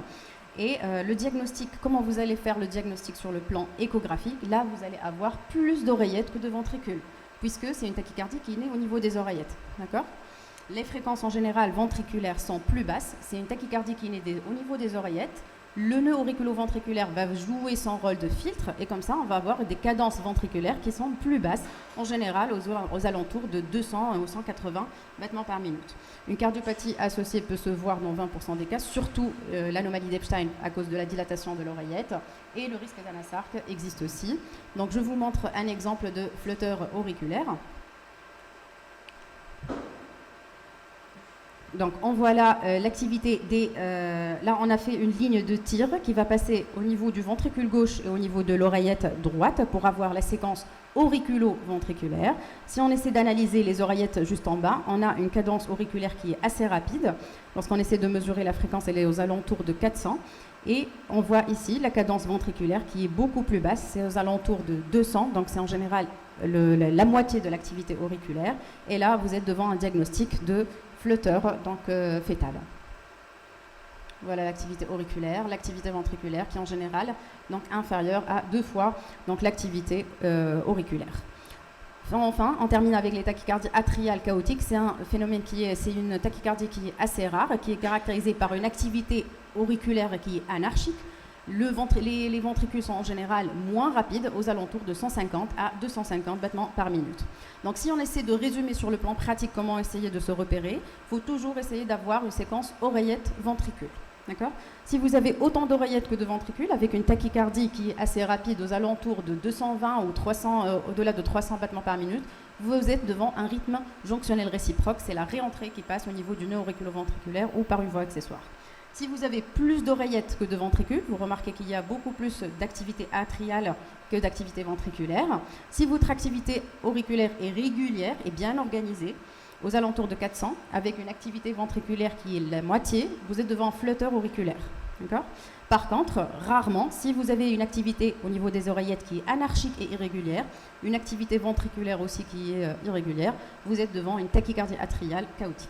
Et le diagnostic, comment vous allez faire le diagnostic sur le plan échographique? Là, vous allez avoir plus d'oreillettes que de ventricules, puisque c'est une tachycardie qui est née au niveau des oreillettes. D'accord ? Les fréquences en général ventriculaires sont plus basses. C'est une tachycardie qui est née au niveau des oreillettes. Le nœud auriculo-ventriculaire va jouer son rôle de filtre et comme ça, on va avoir des cadences ventriculaires qui sont plus basses, en général aux alentours de 200 ou 180 battements par minute. Une cardiopathie associée peut se voir dans 20% des cas, surtout l'anomalie d'Epstein à cause de la dilatation de l'oreillette. Et le risque d'anasarque existe aussi. Donc je vous montre un exemple de flotteur auriculaire. Donc on voit là l'activité des... là on a fait une ligne de tir qui va passer au niveau du ventricule gauche et au niveau de l'oreillette droite pour avoir la séquence auriculo-ventriculaire. Si on essaie d'analyser les oreillettes juste en bas, on a une cadence auriculaire qui est assez rapide. Lorsqu'on essaie de mesurer la fréquence, elle est aux alentours de 400. Et on voit ici la cadence ventriculaire qui est beaucoup plus basse, c'est aux alentours de 200, donc c'est en général la moitié de l'activité auriculaire. Et là, vous êtes devant un diagnostic de flotteur fœtal. Voilà l'activité auriculaire, l'activité ventriculaire qui est en général donc inférieure à 2 fois donc l'activité auriculaire. Enfin, on termine avec les tachycardies atriales chaotiques. C'est un phénomène c'est une tachycardie qui est assez rare, qui est caractérisée par une activité auriculaire qui est anarchique. Les ventricules sont en général moins rapides, aux alentours de 150 à 250 battements par minute. Donc si on essaie de résumer sur le plan pratique comment essayer de se repérer, il faut toujours essayer d'avoir une séquence oreillette-ventricule. D'accord ? Si vous avez autant d'oreillettes que de ventricules, avec une tachycardie qui est assez rapide, aux alentours de 220 ou 300, au-delà de 300 battements par minute, vous êtes devant un rythme jonctionnel réciproque. C'est la réentrée qui passe au niveau du nœud auriculo-ventriculaire ou par une voie accessoire. Si vous avez plus d'oreillettes que de ventricules, vous remarquez qu'il y a beaucoup plus d'activité atriale que d'activité ventriculaire. Si votre activité auriculaire est régulière et bien organisée, aux alentours de 400, avec une activité ventriculaire qui est la moitié, vous êtes devant un flotteur auriculaire. D'accord ? Par contre, rarement, si vous avez une activité au niveau des oreillettes qui est anarchique et irrégulière, une activité ventriculaire aussi qui est irrégulière, vous êtes devant une tachycardie atriale chaotique.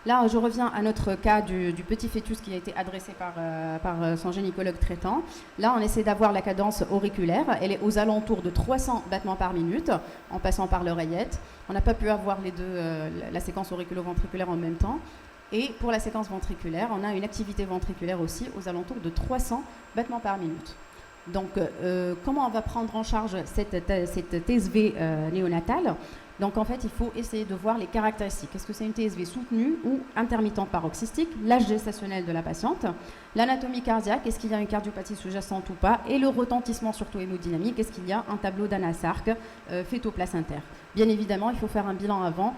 Là, je reviens à notre cas du petit fœtus qui a été adressé par son gynécologue traitant. Là, on essaie d'avoir la cadence auriculaire. Elle est aux alentours de 300 battements par minute, en passant par l'oreillette. On n'a pas pu avoir les deux, la séquence auriculo-ventriculaire en même temps. Et pour la séquence ventriculaire, on a une activité ventriculaire aussi aux alentours de 300 battements par minute. Donc, comment on va prendre en charge cette TSV néonatale ? Donc en fait, il faut essayer de voir les caractéristiques. Est-ce que c'est une TSV soutenue ou intermittente paroxystique, l'âge gestationnel de la patiente, l'anatomie cardiaque, est-ce qu'il y a une cardiopathie sous-jacente ou pas, et le retentissement surtout hémodynamique, est-ce qu'il y a un tableau d'anasarque fœto-placentaire. Bien évidemment, il faut faire un bilan avant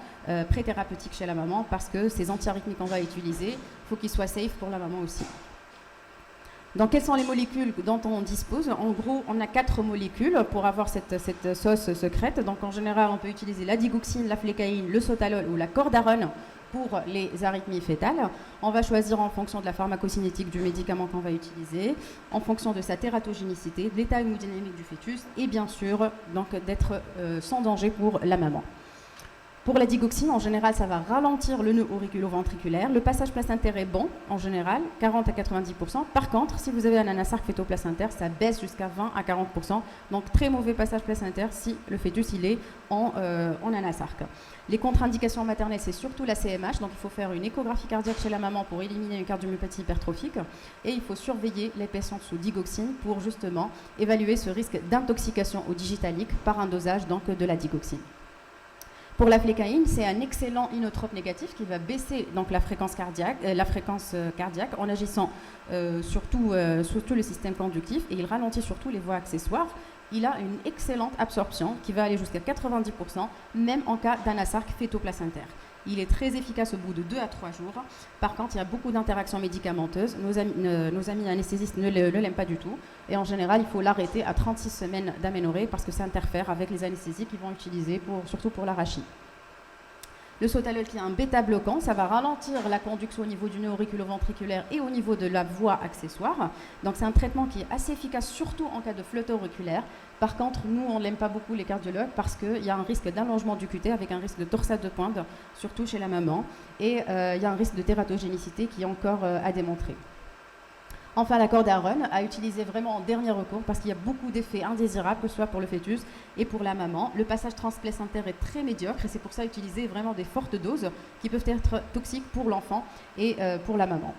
pré-thérapeutique chez la maman parce que ces antiarythmiques qu'on va utiliser, il faut qu'ils soient safe pour la maman aussi. Donc, quelles sont les molécules dont on dispose ? En gros, on a 4 molécules pour avoir cette sauce secrète. Donc, en général, on peut utiliser la digoxine, la flécaïne, le sotalol ou la cordarone pour les arythmies fœtales. On va choisir en fonction de la pharmacocinétique du médicament qu'on va utiliser, en fonction de sa tératogénicité, de l'état hémodynamique du fœtus et bien sûr donc, d'être sans danger pour la maman. Pour la digoxine, en général, ça va ralentir le nœud auriculo-ventriculaire. Le passage placentaire est bon, en général, 40 à 90%. Par contre, si vous avez un anasarque fœto-placentaire, ça baisse jusqu'à 20 à 40%. Donc, très mauvais passage placentaire si le fœtus il est en anasarque. Les contre-indications maternelles, c'est surtout la CMH. Donc, il faut faire une échographie cardiaque chez la maman pour éliminer une cardiomyopathie hypertrophique. Et il faut surveiller les patients sous digoxine pour justement évaluer ce risque d'intoxication au digitalique par un dosage donc, de la digoxine. Pour la flécaïne, c'est un excellent inotrope négatif qui va baisser donc, la fréquence cardiaque en agissant surtout le système conductif et il ralentit surtout les voies accessoires. Il a une excellente absorption qui va aller jusqu'à 90%, même en cas d'anasarque fœto-placentaire. Il est très efficace au bout de 2 à 3 jours. Par contre, il y a beaucoup d'interactions médicamenteuses. Nos amis anesthésistes ne l'aiment pas du tout. Et en général, il faut l'arrêter à 36 semaines d'aménorrhée parce que ça interfère avec les anesthésies qu'ils vont utiliser, surtout pour l'arachide. Le sotalol qui est un bêta-bloquant, ça va ralentir la conduction au niveau du nœud auriculo-ventriculaire et au niveau de la voie accessoire. Donc c'est un traitement qui est assez efficace, surtout en cas de flotte auriculaire. Par contre, nous, on ne l'aime pas beaucoup, les cardiologues, parce qu'il y a un risque d'allongement du QT avec un risque de torsade de pointe, surtout chez la maman. Et il y a un risque de tératogénicité qui est encore à démontrer. Enfin, la cordarone à utiliser vraiment en dernier recours parce qu'il y a beaucoup d'effets indésirables, que ce soit pour le fœtus et pour la maman. Le passage transplacentaire est très médiocre et c'est pour ça utiliser vraiment des fortes doses qui peuvent être toxiques pour l'enfant et pour la maman.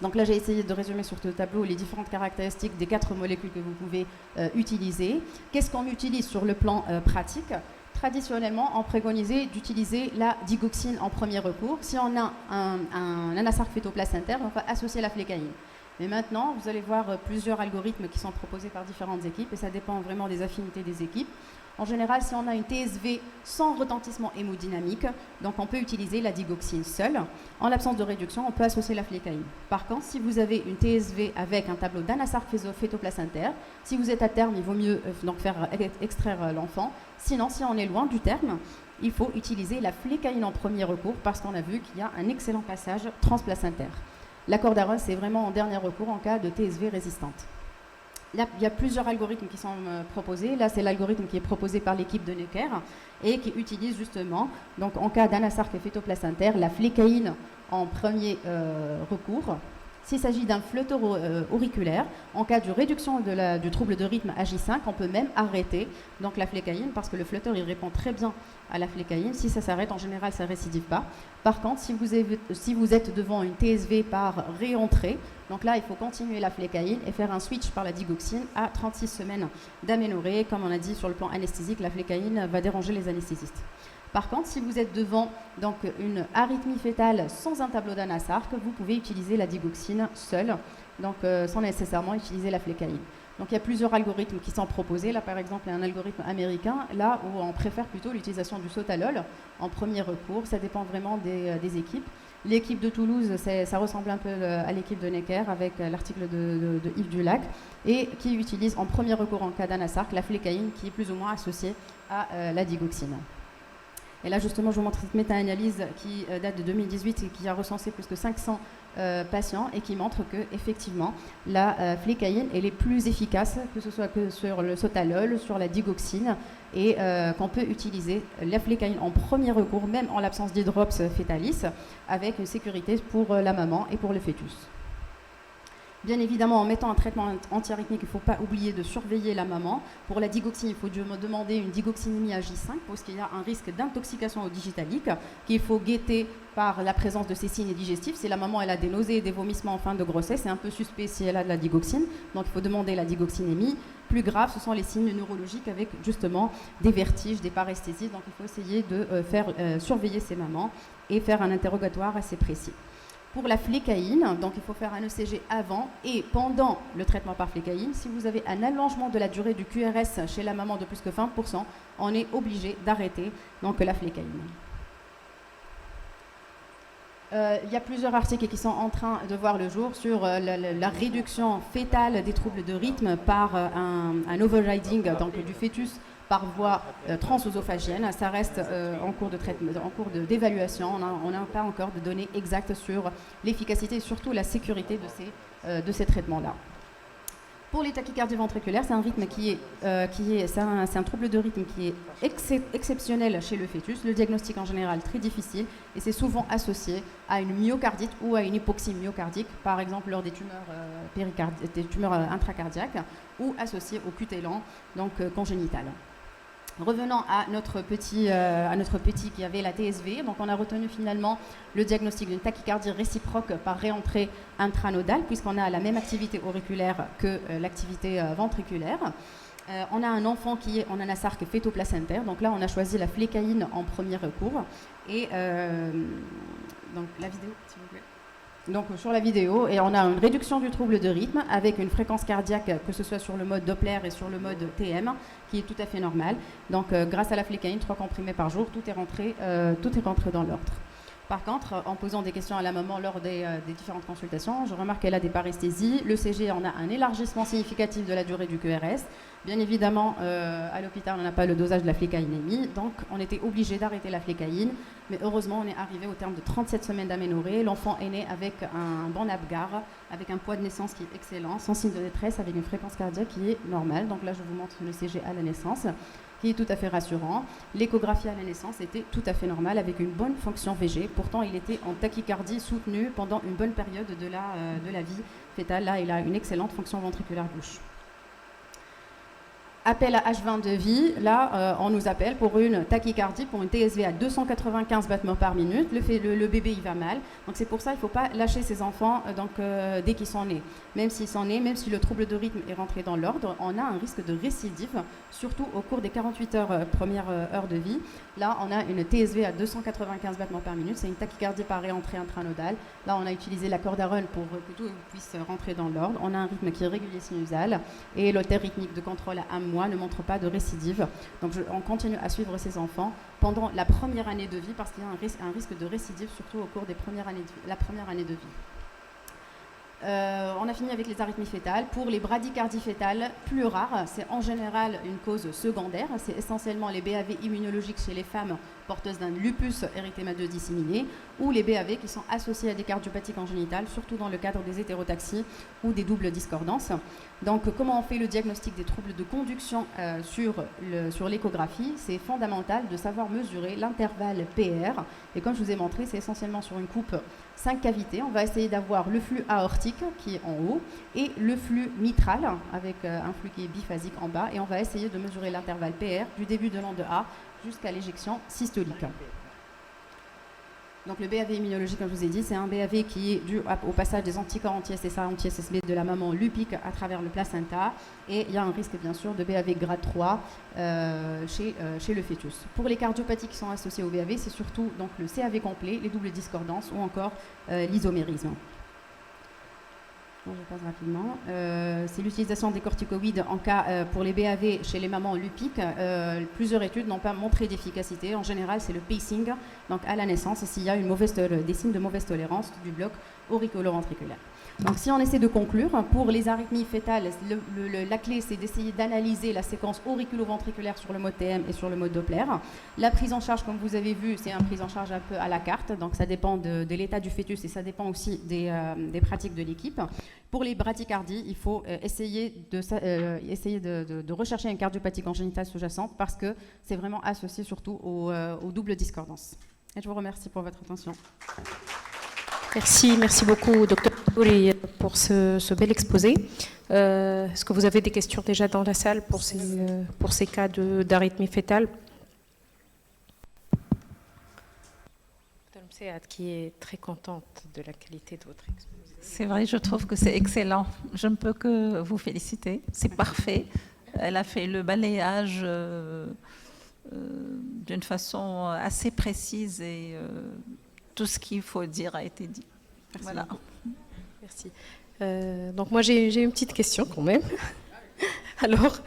Donc là, j'ai essayé de résumer sur ce tableau les différentes caractéristiques des 4 molécules que vous pouvez utiliser. Qu'est-ce qu'on utilise sur le plan pratique ? Traditionnellement, on préconisait d'utiliser la digoxine en premier recours. Si on a un anasarque fœto-placentaire, on va associer la flécaïne. Mais maintenant, vous allez voir plusieurs algorithmes qui sont proposés par différentes équipes et ça dépend vraiment des affinités des équipes. En général, si on a une TSV sans retentissement hémodynamique, donc on peut utiliser la digoxine seule. En l'absence de réduction, on peut associer la flécaïne. Par contre, si vous avez une TSV avec un tableau d'anasarque fœto-placentaire, si vous êtes à terme, il vaut mieux donc faire extraire l'enfant. Sinon, si on est loin du terme, il faut utiliser la flécaïne en premier recours parce qu'on a vu qu'il y a un excellent passage transplacentaire. La cordarone, c'est vraiment en dernier recours en cas de TSV résistante. Là, il y a plusieurs algorithmes qui sont proposés. Là, c'est l'algorithme qui est proposé par l'équipe de Necker et qui utilise justement, donc en cas d'anasarque fœto-placentaire, la flécaïne en premier recours. S'il s'agit d'un flotteur auriculaire, en cas de réduction du trouble de rythme J5, on peut même arrêter donc la flécaïne parce que le flotteur il répond très bien à la flécaïne. Si ça s'arrête, en général, ça ne récidive pas. Par contre, si vous êtes devant une TSV par réentrée, donc là, il faut continuer la flécaïne et faire un switch par la digoxine à 36 semaines d'aménorrhée. Comme on a dit sur le plan anesthésique, la flécaïne va déranger les anesthésistes. Par contre, si vous êtes devant donc, une arythmie fœtale sans un tableau d'Anasarc, vous pouvez utiliser la digoxine seule, donc sans nécessairement utiliser la flécaïne. Donc il y a plusieurs algorithmes qui sont proposés. Là, par exemple, il y a un algorithme américain, là où on préfère plutôt l'utilisation du sotalol en premier recours. Ça dépend vraiment des équipes. L'équipe de Toulouse, ça ressemble un peu à l'équipe de Necker avec l'article de Yves Dulac et qui utilise en premier recours en cas d'Anasarc la flécaïne qui est plus ou moins associée à la digoxine. Et là, justement, je vous montre cette méta-analyse qui date de 2018 et qui a recensé plus de 500 patients et qui montre qu'effectivement, la flécaïne elle est plus efficace, que ce soit que sur le sotalol, sur la digoxine, et qu'on peut utiliser la flécaïne en premier recours, même en l'absence d'hydrops fétalis, avec une sécurité pour la maman et pour le fœtus. Bien évidemment, en mettant un traitement antiarythmique, il ne faut pas oublier de surveiller la maman. Pour la digoxine, il faut demander une digoxinémie à J5 parce qu'il y a un risque d'intoxication au digitalique qu'il faut guetter par la présence de ces signes digestifs. Si la maman elle a des nausées et des vomissements en fin de grossesse, c'est un peu suspect si elle a de la digoxine. Donc il faut demander la digoxinémie. Plus grave, ce sont les signes neurologiques avec justement des vertiges, des paresthésies. Donc il faut essayer de surveiller ces mamans et faire un interrogatoire assez précis. Pour la flécaïne, donc il faut faire un ECG avant et pendant le traitement par flécaïne. Si vous avez un allongement de la durée du QRS chez la maman de plus que 20%, on est obligé d'arrêter donc la flécaïne. Il y a plusieurs articles qui sont en train de voir le jour sur la réduction fétale des troubles de rythme par un overriding donc, du fœtus par voie transœsophagienne. Ça reste en cours de traitement, en cours d'évaluation. On n'a pas encore de données exactes sur l'efficacité et surtout la sécurité de ces traitements-là. Pour les tachycardies ventriculaires, c'est un rythme c'est un trouble de rythme qui est exceptionnel chez le fœtus. Le diagnostic en général très difficile et c'est souvent associé à une myocardite ou à une hypoxie myocardique, par exemple lors des tumeurs intracardiaques ou associées au QT lent, donc congénital. Revenons à notre petit qui avait la TSV. Donc on a retenu finalement le diagnostic d'une tachycardie réciproque par réentrée intranodale puisqu'on a la même activité auriculaire que l'activité ventriculaire. On a un enfant qui est en anasarc fœtoplacentaire. Donc là on a choisi la flécaïne en premier recours. Et donc la vidéo s'il vous plaît. Donc sur la vidéo, et on a une réduction du trouble de rythme avec une fréquence cardiaque, que ce soit sur le mode Doppler et sur le mode TM, qui est tout à fait normal. Donc grâce à la flécaïne, 3 comprimés par jour, tout est rentré dans l'ordre. Par contre, en posant des questions à la maman lors des différentes consultations, je remarque qu'elle a des paresthésies. Le CG en a un élargissement significatif de la durée du QRS. Bien évidemment, à l'hôpital, on n'a pas le dosage de la flécaïnémie, donc on était obligé d'arrêter la flécaïne. Mais heureusement, on est arrivé au terme de 37 semaines d'aménorrhée. L'enfant est né avec un bon Apgar, avec un poids de naissance qui est excellent, sans signe de détresse, avec une fréquence cardiaque qui est normale. Donc là, je vous montre le CG à la naissance, qui est tout à fait rassurant. L'échographie à la naissance était tout à fait normale, avec une bonne fonction VG. Pourtant, il était en tachycardie soutenue pendant une bonne période de la vie fétale. Là, il a une excellente fonction ventriculaire gauche. Appel à H20 de vie, là on nous appelle pour une tachycardie, pour une TSV à 295 battements par minute, le bébé il va mal, donc c'est pour ça qu'il ne faut pas lâcher ses enfants dès qu'ils sont nés. Même s'ils sont nés, même si le trouble de rythme est rentré dans l'ordre, on a un risque de récidive, surtout au cours des 48 premières heures de vie. Là on a une TSV à 295 battements par minute, c'est une tachycardie par réentrée intranodale. Là on a utilisé la cordarone pour que tout puisse rentrer dans l'ordre. On a un rythme qui est régulier sinusal et l'holtère rythmique de contrôle à 1 mois ne montre pas de récidive. Donc on continue à suivre ces enfants pendant la première année de vie parce qu'il y a un risque de récidive, surtout au cours des la première année de vie. On a fini avec les arythmies fétales. Pour les bradycardies fétales, plus rares, c'est en général une cause secondaire. C'est essentiellement les BAV immunologiques chez les femmes porteuses d'un lupus érythémateux disséminé, ou les BAV qui sont associés à des cardiopathies congénitales, surtout dans le cadre des hétérotaxies ou des doubles discordances. Donc, comment on fait le diagnostic des troubles de conduction sur l'échographie? C'est fondamental de savoir mesurer l'intervalle PR. Et comme je vous ai montré, c'est essentiellement sur une coupe 5 cavités. On va essayer d'avoir le flux aortique qui est en haut et le flux mitral avec un flux qui est biphasique en bas. Et on va essayer de mesurer l'intervalle PR du début de l'onde A jusqu'à l'éjection systolique. Donc le BAV immunologique, comme je vous ai dit, c'est un BAV qui est dû au passage des anticorps anti-SSA, anti-SSB de la maman lupique à travers le placenta. Et il y a un risque, bien sûr, de BAV grade 3 chez le fœtus. Pour les cardiopathies qui sont associées au BAV, c'est surtout donc, le CAV complet, les doubles discordances ou encore l'isomérisme. Je passe rapidement. C'est l'utilisation des corticoïdes en cas pour les BAV chez les mamans lupiques. Plusieurs études n'ont pas montré d'efficacité. En général, c'est le pacing, donc à la naissance, s'il y a des signes de mauvaise tolérance du bloc auriculo-ventriculaire. Donc si on essaie de conclure, pour les arythmies fœtales, la clé c'est d'essayer d'analyser la séquence auriculo-ventriculaire sur le mode TM et sur le mode Doppler. La prise en charge, comme vous avez vu, c'est une prise en charge un peu à la carte, donc ça dépend de l'état du fœtus et ça dépend aussi des pratiques de l'équipe. Pour les bradycardies, il faut essayer de rechercher une cardiopathie congénitale sous-jacente parce que c'est vraiment associé surtout aux doubles discordances. Et je vous remercie pour votre attention. Merci beaucoup, Dr. Touri, pour ce bel exposé. Est-ce que vous avez des questions déjà dans la salle pour ces cas d'arythmie fœtale? Dr. Msead, qui est très contente de la qualité de votre exposé. C'est vrai, je trouve que c'est excellent. Je ne peux que vous féliciter. C'est parfait. Elle a fait le balayage d'une façon assez précise et tout ce qu'il faut dire a été dit. Merci. Voilà. Merci. Donc moi j'ai une petite question quand même. Alors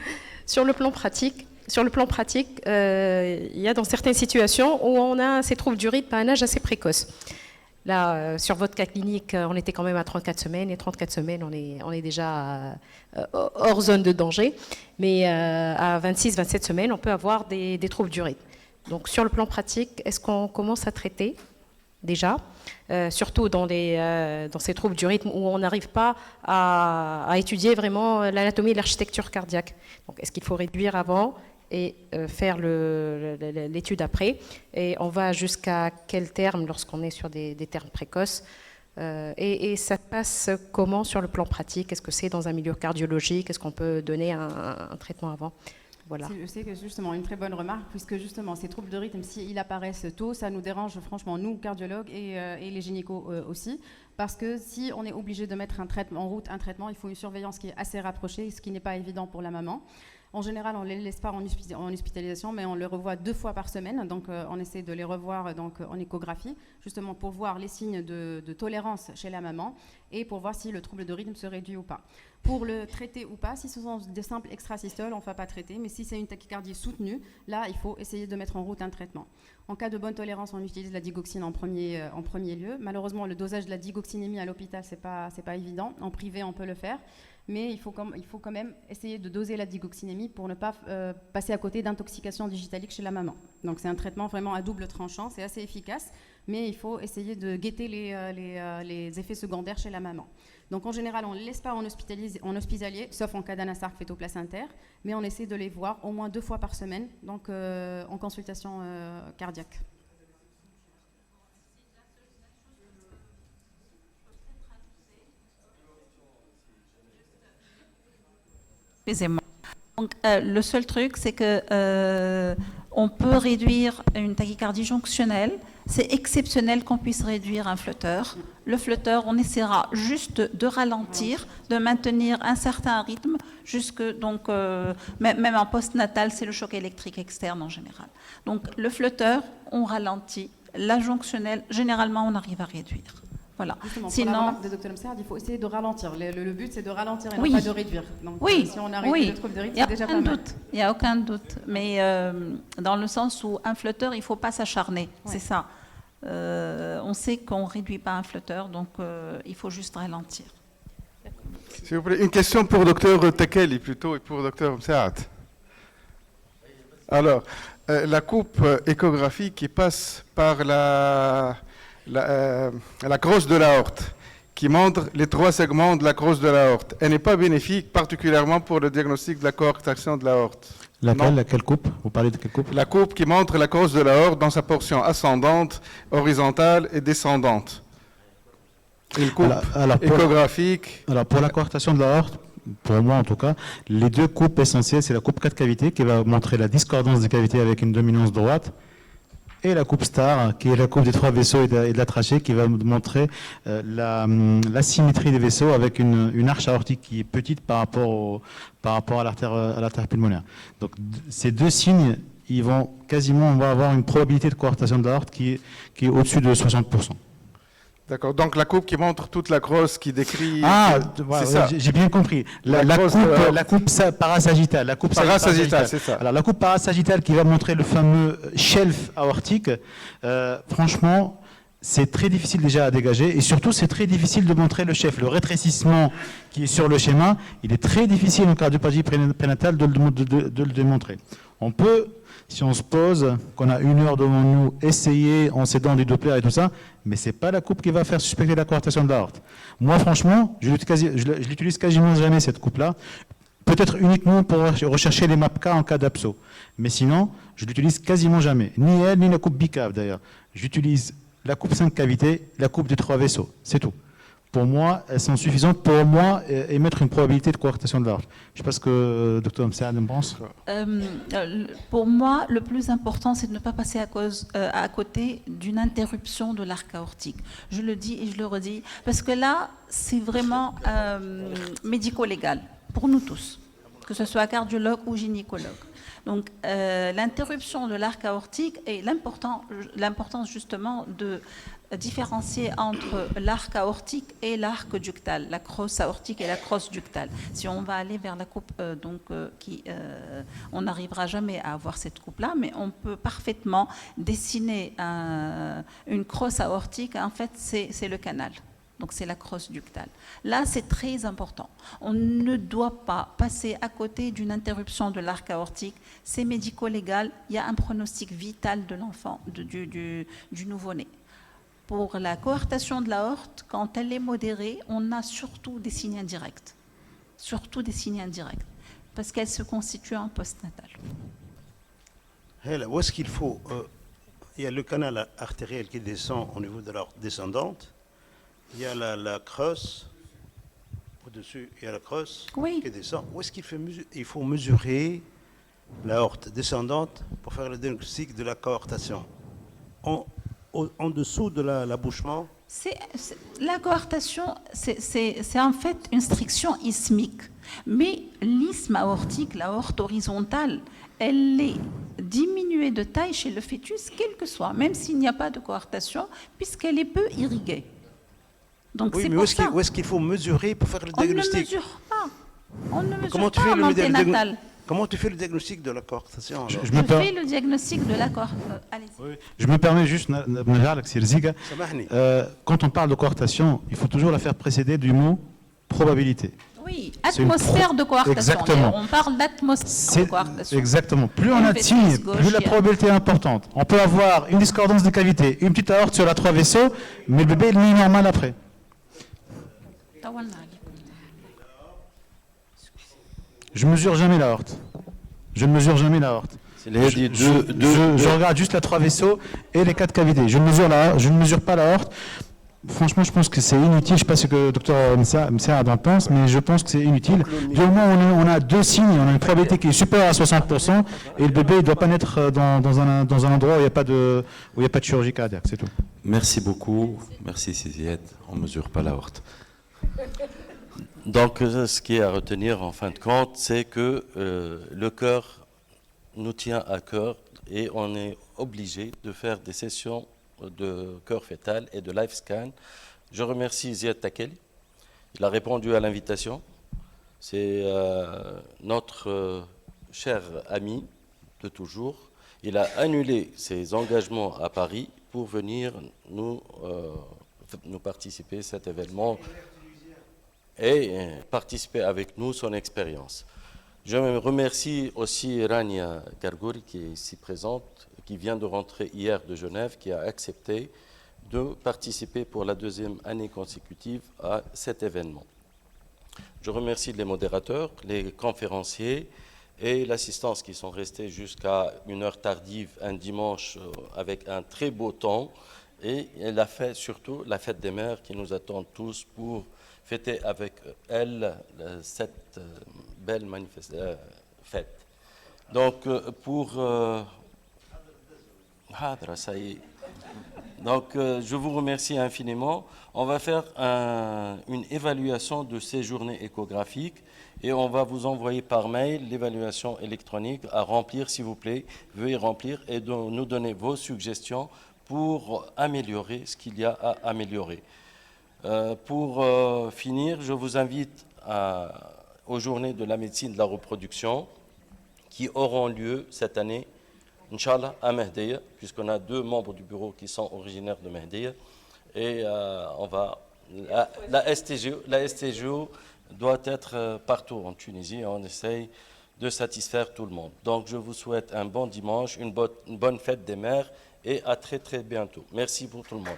sur le plan pratique, il y a dans certaines situations où on a ces troubles du rythme à un âge assez précoce. Là, sur votre cas clinique, on était quand même à 34 semaines, et 34 semaines, on est déjà hors zone de danger. Mais à 26-27 semaines, on peut avoir des troubles du rythme. Donc sur le plan pratique, est-ce qu'on commence à traiter déjà, surtout dans ces troubles du rythme où on n'arrive pas à étudier vraiment l'anatomie et l'architecture cardiaque? Donc est-ce qu'il faut réduire avant et faire l'étude après, et on va jusqu'à quel terme lorsqu'on est sur des termes précoces, et ça passe comment sur le plan pratique? Est-ce que c'est dans un milieu cardiologique? Est-ce qu'on peut donner un traitement avant? Voilà. Je sais que justement, une très bonne remarque, puisque justement ces troubles de rythme, s'ils apparaissent tôt, ça nous dérange franchement, nous, cardiologues et les gynécos aussi, parce que si on est obligé de mettre en route un traitement, il faut une surveillance qui est assez rapprochée, ce qui n'est pas évident pour la maman. En général, on ne les laisse pas en hospitalisation, mais on les revoit 2 fois par semaine. Donc, on essaie de les revoir en échographie, justement pour voir les signes de tolérance chez la maman et pour voir si le trouble de rythme se réduit ou pas. Pour le traiter ou pas, si ce sont des simples extrasystoles, on ne va pas traiter. Mais si c'est une tachycardie soutenue, là, il faut essayer de mettre en route un traitement. En cas de bonne tolérance, on utilise la digoxine en premier lieu. Malheureusement, le dosage de la digoxinémie à l'hôpital, c'est pas évident. En privé, on peut le faire. Mais il faut quand même essayer de doser la digoxinémie pour ne pas passer à côté d'intoxication digitalique chez la maman. Donc c'est un traitement vraiment à double tranchant, c'est assez efficace, mais il faut essayer de guetter les effets secondaires chez la maman. Donc en général, on ne les laisse pas en hospitalier, sauf en cas d'anasarque fœtoplacentaire, mais on essaie de les voir au moins 2 fois par semaine, donc en consultation cardiaque. Excusez-moi. Donc, le seul truc, c'est que on peut réduire une tachycardie jonctionnelle. C'est exceptionnel qu'on puisse réduire un flotteur. Le flotteur, on essaiera juste de ralentir, de maintenir un certain rythme, même en postnatal, c'est le choc électrique externe en général. Donc le flotteur, on ralentit. La jonctionnelle, généralement, on arrive à réduire. Voilà. Justement, sinon, pour la remarque de Dr. Msead, il faut essayer de ralentir. Le but, c'est de ralentir et oui, non pas de réduire. Donc, oui, si on arrive le trouble de rythme, c'est déjà pas mal. Il n'y a aucun doute. Mais dans le sens où un flotteur, il ne faut pas s'acharner. Ouais. C'est ça. On sait qu'on ne réduit pas un flotteur, donc il faut juste ralentir. S'il vous plaît, une question pour Dr. Tekeli plutôt et pour Dr. Msead. Alors, la coupe échographique qui passe par la crosse de l'aorte, qui montre les 3 segments de la crosse de l'aorte. Elle n'est pas bénéfique particulièrement pour le diagnostic de la coarctation de l'aorte. Laquelle coupe? Vous parlez de quelle coupe? La coupe qui montre la crosse de l'aorte dans sa portion ascendante, horizontale et descendante. Une coupe échographique. Alors pour la coarctation de l'aorte, pour moi en tout cas, les 2 coupes essentielles, c'est la coupe 4 cavités qui va montrer la discordance des cavités avec une dominance droite, et la coupe star, qui est la coupe des 3 vaisseaux et de la trachée, qui va montrer la symétrie des vaisseaux avec une arche aortique qui est petite par rapport à l'artère pulmonaire. Donc ces 2 signes, on va avoir une probabilité de coarctation de l'aorte qui est au-dessus de 60%. D'accord, donc la coupe qui montre toute la crosse qui décrit... C'est ça. J'ai bien compris. La coupe parasagittale. La coupe parasagittale, c'est ça. Alors la coupe parasagittale qui va montrer le fameux shelf aortique, franchement, c'est très difficile déjà à dégager, et surtout c'est très difficile de montrer le shelf. Le rétrécissement qui est sur le schéma, il est très difficile en cardiopathie prénatale de le démontrer. On peut, si on se pose, qu'on a 1 heure devant nous, essayer en s'aidant du Doppler et tout ça, mais ce n'est pas la coupe qui va faire suspecter la coarctation de l'aorte. Moi, franchement, je l'utilise quasiment jamais, cette coupe-là. Peut-être uniquement pour rechercher les MAPK en cas d'abso. Mais sinon, je l'utilise quasiment jamais. Ni elle, ni la coupe bicave d'ailleurs. J'utilise la coupe 5 cavités, la coupe des 3 vaisseaux. C'est tout. Pour moi, elles sont suffisantes pour moi émettre une probabilité de coarctation de l'aorte. Je ne sais pas ce que Dr Msaad pense. Pour moi, le plus important, c'est de ne pas passer à côté d'une interruption de l'arc aortique. Je le dis et je le redis, parce que là, c'est vraiment médico-légal, pour nous tous, que ce soit cardiologue ou gynécologue. Donc, l'interruption de l'arc aortique et l'importance justement de différencier entre l'arc aortique et l'arc ductal, la crosse aortique et la crosse ductale. Si on va aller vers la coupe, on n'arrivera jamais à avoir cette coupe-là, mais on peut parfaitement dessiner une crosse aortique. En fait, c'est le canal. Donc c'est la crosse ductale. Là, c'est très important. On ne doit pas passer à côté d'une interruption de l'arc aortique. C'est médico-légal. Il y a un pronostic vital de l'enfant, du nouveau-né. Pour la coarctation de l'aorte, quand elle est modérée, on a surtout des signes indirects. Surtout des signes indirects. Parce qu'elle se constitue en postnatal. Où est-ce qu'il faut il y a le canal artériel qui descend au niveau de l'aorte descendante. Il y a la crosse, au-dessus, il y a la crosse qui descend. Où est-ce qu'il faut mesurer l'aorte descendante pour faire le diagnostic de la coarctation? En dessous de l'abouchement? La coarctation, c'est en fait une striction isthmique. Mais l'isthme aortique, l'aorte horizontale, elle est diminuée de taille chez le fœtus, quel que soit, même s'il n'y a pas de coarctation, puisqu'elle est peu irriguée. Donc oui, mais où est-ce qu'il faut mesurer pour faire le diagnostic? On ne mesure pas. On ne mesure pas en anténatal. Comment tu fais le diagnostic de la coarctation? Je fais le diagnostic de la coarctation. Oui. Je me permets juste, quand on parle de coarctation, il faut toujours la faire précéder du mot probabilité. Oui, atmosphère de coarctation. Exactement. On parle d'atmosphère de coarctation. Exactement. Plus on a de signes, plus la probabilité est importante. On peut avoir une discordance des cavités, une petite aorte sur la 3 vaisseaux, mais le bébé il est normal après. Je ne mesure jamais l'aorte. Je ne mesure jamais l'aorte. Je regarde juste la 3 vaisseaux et les 4 cavités. Je ne mesure pas l'aorte. Franchement, je pense que c'est inutile. Je ne sais pas ce que Dr Msaad en pense, mais je pense que c'est inutile. Du moment où on a 2 signes, on a une probabilité qui est supérieure à 60%, et le bébé ne doit pas naître dans un endroit où il n'y a pas de chirurgie cardiaque. C'est tout. Merci beaucoup. Merci Céziette. On ne mesure pas l'aorte. Donc, ce qui est à retenir en fin de compte, c'est que le cœur nous tient à cœur et on est obligé de faire des sessions de cœur fœtal et de life scan. Je remercie Ziad Takeli. Il a répondu à l'invitation. C'est notre cher ami de toujours. Il a annulé ses engagements à Paris pour venir nous participer à cet événement et participer avec nous son expérience. Je remercie aussi Rania Gargouri qui est ici présente, qui vient de rentrer hier de Genève, qui a accepté de participer pour la 2e année consécutive à cet événement. Je remercie les modérateurs, les conférenciers et l'assistance qui sont restés jusqu'à une heure tardive un dimanche avec un très beau temps et la fête, surtout la fête des mères qui nous attend tous pour fêter avec elle cette belle fête. Donc je vous remercie infiniment. On va faire une évaluation de ces journées échographiques et on va vous envoyer par mail l'évaluation électronique à remplir, s'il vous plaît. Veuillez remplir et nous donner vos suggestions pour améliorer ce qu'il y a à améliorer. Pour finir, je vous invite aux journées de la médecine de la reproduction qui auront lieu cette année, Inch'Allah, à Mehdiya, puisqu'on a 2 membres du bureau qui sont originaires de Mehdiya. Et la STGO doit être partout en Tunisie. On essaye de satisfaire tout le monde. Donc je vous souhaite un bon dimanche, une bonne fête des mères et à très très bientôt. Merci pour tout le monde.